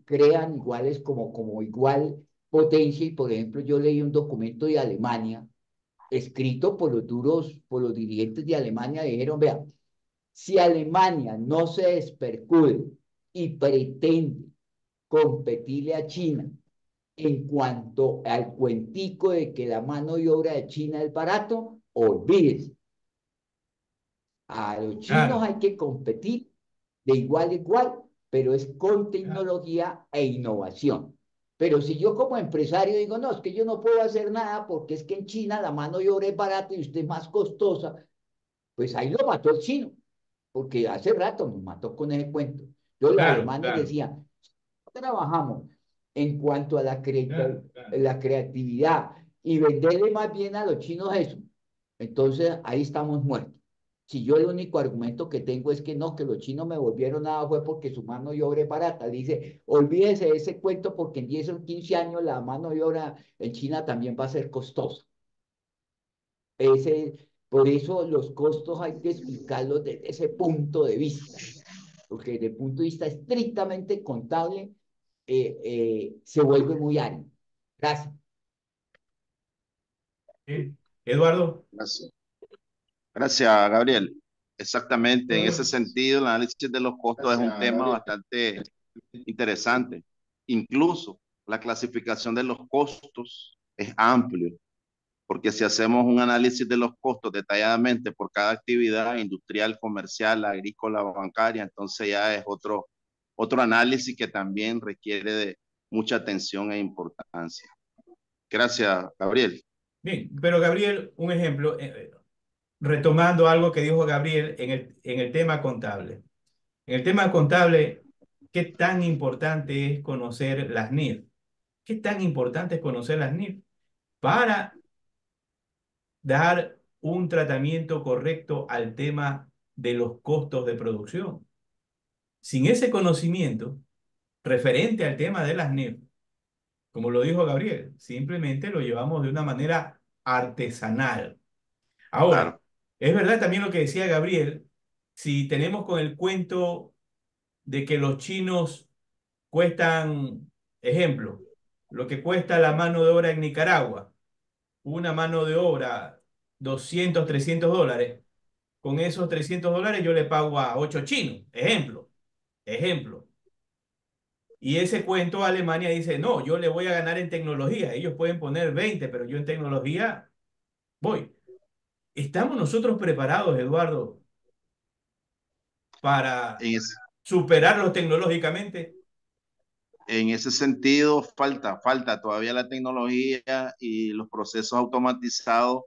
crean iguales como igual potencia. Y por ejemplo, yo leí un documento de Alemania escrito por los dirigentes de Alemania, dijeron, vea, si Alemania no se despercude y pretende competirle a China en cuanto al cuentico de que la mano de obra de China es barato, olvídese. A los chinos Claro, hay que competir de igual a igual, pero es con claro. tecnología e innovación. Pero si yo como empresario digo, no, es que yo no puedo hacer nada porque es que en China la mano de obra es barata y usted es más costosa, pues ahí lo mató el chino, porque hace rato nos mató con ese cuento. Yo los Claro, alemanes claro, decían, trabajamos en cuanto a claro, claro. la creatividad y venderle más bien a los chinos eso. Entonces ahí estamos muertos. Si yo el único argumento que tengo es que no, que los chinos me volvieron nada fue porque su mano de obra es barata. Dice, olvídese de ese cuento porque en 10 o 15 años la mano de obra en China también va a ser costosa. Por eso los costos hay que explicarlos desde ese punto de vista, porque desde el punto de vista estrictamente contable se vuelve muy árido. Gracias. Sí. Eduardo. Gracias. Gracias, Gabriel. Exactamente, en ese sentido, el análisis de los costos es un tema bastante interesante. Incluso la clasificación de los costos es amplio, porque si hacemos un análisis de los costos detalladamente por cada actividad industrial, comercial, agrícola, bancaria, entonces ya es otro análisis que también requiere de mucha atención e importancia. Gracias, Gabriel. Bien, pero Gabriel, un ejemplo, retomando algo que dijo Gabriel en el tema contable. En el tema contable, ¿qué tan importante es conocer las NIF? ¿Qué tan importante es conocer las NIF para dar un tratamiento correcto al tema de los costos de producción? Sin ese conocimiento referente al tema de las NIF, como lo dijo Gabriel, simplemente lo llevamos de una manera artesanal. Ahora, Claro, es verdad también lo que decía Gabriel, si tenemos con el cuento de que los chinos cuestan, ejemplo, lo que cuesta la mano de obra en Nicaragua, una mano de obra, 200 300 dólares, con esos 300 dólares yo le pago a 8 chinos, ejemplo. Y ese cuento Alemania dice, no, yo le voy a ganar en tecnología, ellos pueden poner 20, pero yo en tecnología voy. ¿Estamos nosotros preparados, Eduardo, para en ese, superarlos tecnológicamente? En ese sentido, falta todavía la tecnología y los procesos automatizados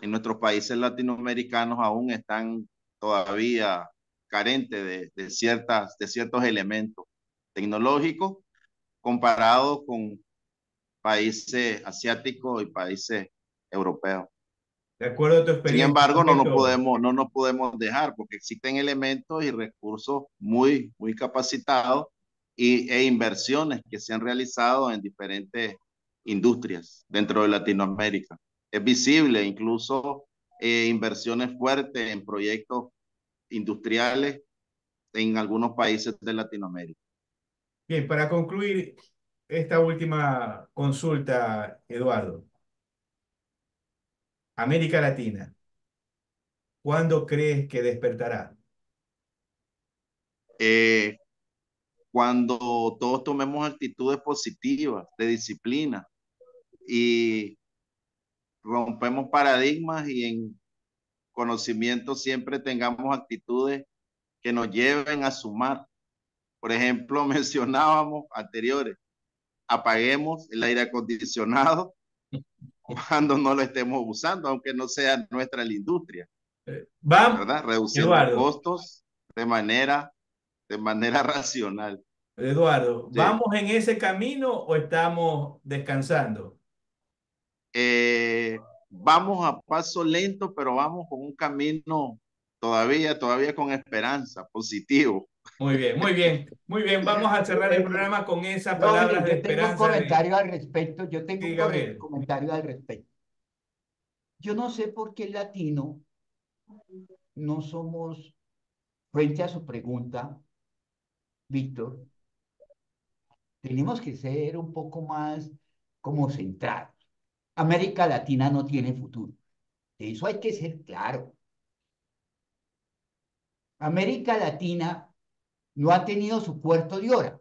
en nuestros países latinoamericanos aún están todavía carentes de ciertos elementos tecnológicos comparados con países asiáticos y países europeos. De acuerdo a tu Sin experiencia embargo, con esto, no nos podemos dejar porque existen elementos y recursos muy capacitados e inversiones que se han realizado en diferentes industrias dentro de Latinoamérica. Es visible incluso inversiones fuertes en proyectos industriales en algunos países de Latinoamérica. bien, para concluir esta última consulta, Eduardo, América Latina, ¿cuándo crees que despertará? Eh, Cuando todos tomemos actitudes positivas, de disciplina y rompemos paradigmas y en conocimiento siempre tengamos actitudes que nos lleven a sumar. Por ejemplo, mencionábamos anteriores, apaguemos el aire acondicionado cuando no lo estemos usando, aunque no sea nuestra la industria, Vamos, ¿verdad? Reduciendo Eduardo, costos de manera racional. Eduardo, Sí. ¿vamos en ese camino o estamos descansando? Eh, Vamos a paso lento, pero vamos con un camino todavía con esperanza, positivo. Muy bien, muy bien, muy bien. Vamos a cerrar el programa con esas No, palabras mire, de yo tengo un esperanza de... comentario al respecto. Sí, Gabriel. Comentario al respecto. Yo no sé por qué el latino no somos, frente a su pregunta, Víctor, tenemos que ser un poco más como centrados. América Latina no tiene futuro. De eso hay que ser claro. América Latina no ha tenido su cuarto de hora,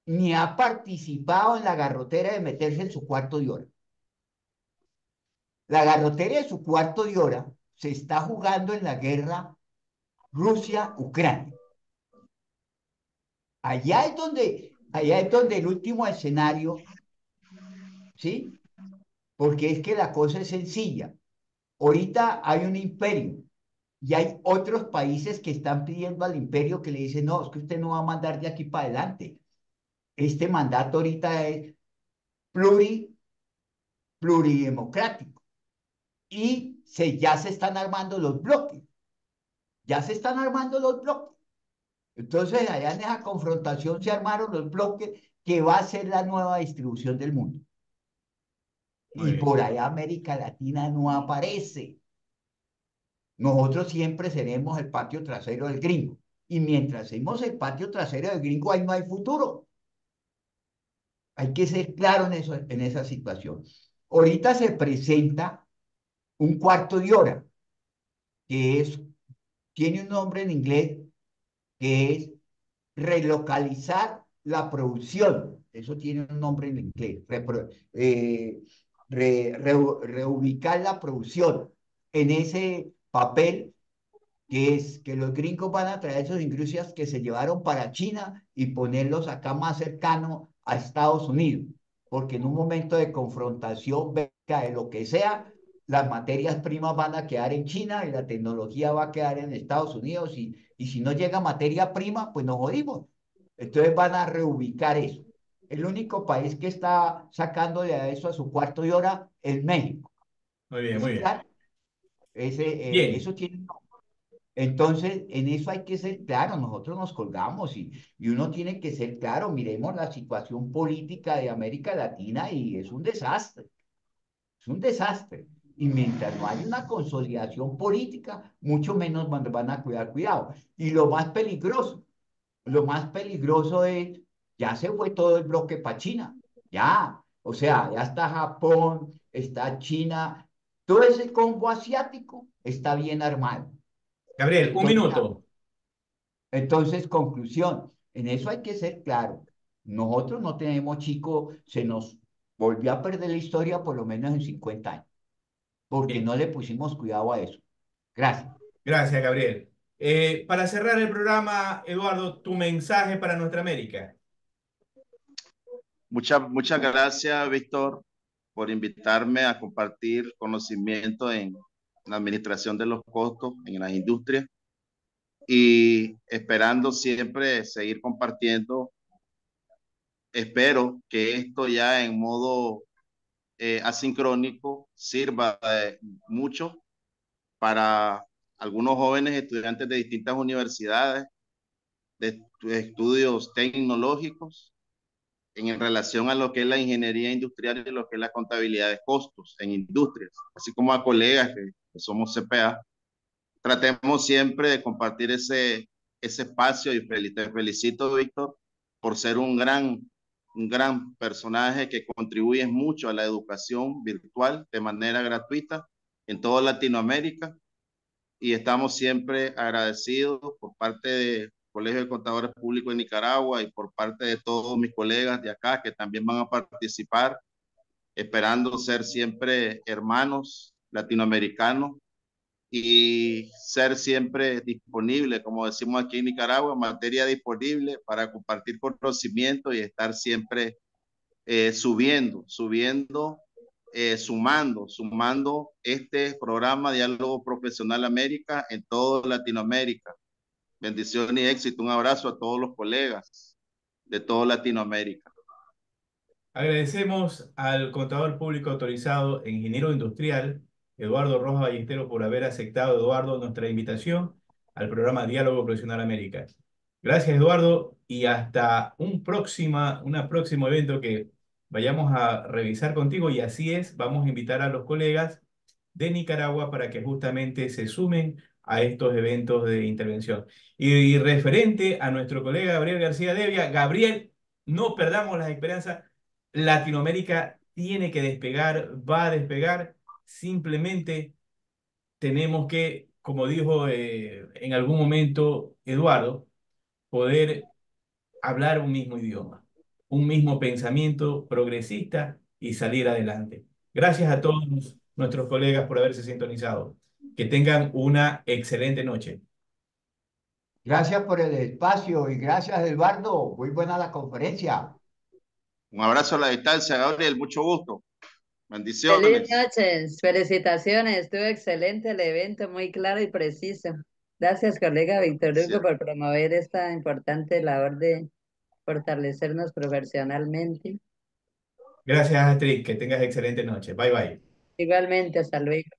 ni ha participado en la garrotera de meterse en su cuarto de hora. La garrotera de su cuarto de hora se está jugando en la guerra Rusia-Ucrania. Allá es donde el último escenario, ¿sí? Porque es que la cosa es sencilla. Ahorita hay un imperio y hay otros países que están pidiendo al imperio que le dicen, no, es que usted no va a mandar de aquí para adelante. Este mandato ahorita es pluridemocrático y ya se están armando los bloques, ya se están armando los bloques. Entonces, allá en esa confrontación se armaron los bloques que va a ser la nueva distribución del mundo. Muy Y bien. por allá América Latina no aparece. Nosotros siempre seremos el patio trasero del gringo. Y mientras seamos el patio trasero del gringo, ahí no hay futuro. Hay que ser claro en esa situación. Ahorita se presenta un cuarto de hora, que tiene un nombre en inglés, que es relocalizar la producción. Eso tiene un nombre en inglés. Reubicar la producción en ese papel que es que los gringos van a traer esos industrias que se llevaron para China y ponerlos acá más cercano a Estados Unidos, porque en un momento de confrontación bélica de lo que sea, las materias primas van a quedar en China y la tecnología va a quedar en Estados Unidos y si no llega materia prima, pues nos jodimos. Entonces van a reubicar eso. El único país que está sacándole a eso a su cuarto de hora es México. Muy bien, muy Sí, bien. claro. Eso Bien. tiene. Entonces, en eso hay que ser claro, nosotros nos colgamos y uno tiene que ser claro, miremos la situación política de América Latina y es un desastre. Y mientras no haya una consolidación política, mucho menos van a cuidar cuidado. Y lo más peligroso es, ya se fue todo el bloque para China, ya, o sea, ya está Japón, está China, todo ese combo asiático está bien armado. Gabriel, un Entonces, minuto. Entonces, conclusión, en eso hay que ser claro. Nosotros no tenemos chico, se nos volvió a perder la historia por lo menos en 50 años, porque Bien. no le pusimos cuidado a eso. Gracias. Gracias, Gabriel. Para cerrar el programa, Eduardo, tu mensaje para nuestra América. Muchas gracias, Víctor, por invitarme a compartir conocimiento en la administración de los costos en las industrias y esperando siempre seguir compartiendo. Espero que esto ya en modo asincrónico sirva mucho para algunos jóvenes estudiantes de distintas universidades, de estudios tecnológicos en relación a lo que es la ingeniería industrial y lo que es la contabilidad de costos en industrias, así como a colegas que somos CPA. Tratemos siempre de compartir ese espacio y te felicito, Víctor, por ser un gran personaje que contribuye mucho a la educación virtual de manera gratuita en toda Latinoamérica y estamos siempre agradecidos por parte del Colegio de Contadores Públicos de Nicaragua y por parte de todos mis colegas de acá que también van a participar, esperando ser siempre hermanos latinoamericanos y ser siempre disponible, como decimos aquí en Nicaragua, materia disponible para compartir conocimiento y estar siempre sumando este programa Diálogo Profesional América en toda Latinoamérica. Bendición y éxito. Un abrazo a todos los colegas de toda Latinoamérica. Agradecemos al contador público autorizado e ingeniero industrial, Eduardo Rojas Ballesteros, por haber aceptado, Eduardo, nuestra invitación al programa Diálogo Profesional América. Gracias, Eduardo, y hasta un próximo evento que vayamos a revisar contigo. Y así es, vamos a invitar a los colegas de Nicaragua para que justamente se sumen a estos eventos de intervención. Y referente a nuestro colega Gabriel García Devia, Gabriel, no perdamos las esperanzas. Latinoamérica tiene que despegar, va a despegar. Simplemente tenemos que, como dijo en algún momento Eduardo, poder hablar un mismo idioma, un mismo pensamiento progresista y salir adelante. Gracias a todos nuestros colegas por haberse sintonizado. Que tengan una excelente noche. Gracias por el espacio y gracias, Eduardo. Muy buena la conferencia. Un abrazo a la distancia, Gabriel, mucho gusto. Feliz Bendiciones. noches, felicitaciones, estuvo excelente el evento, muy claro y preciso. Gracias, colega Víctor Hugo, Gracias. por promover esta importante labor de fortalecernos profesionalmente. Gracias, Astrid. Que tengas excelente noche. Bye, bye. Igualmente, hasta luego.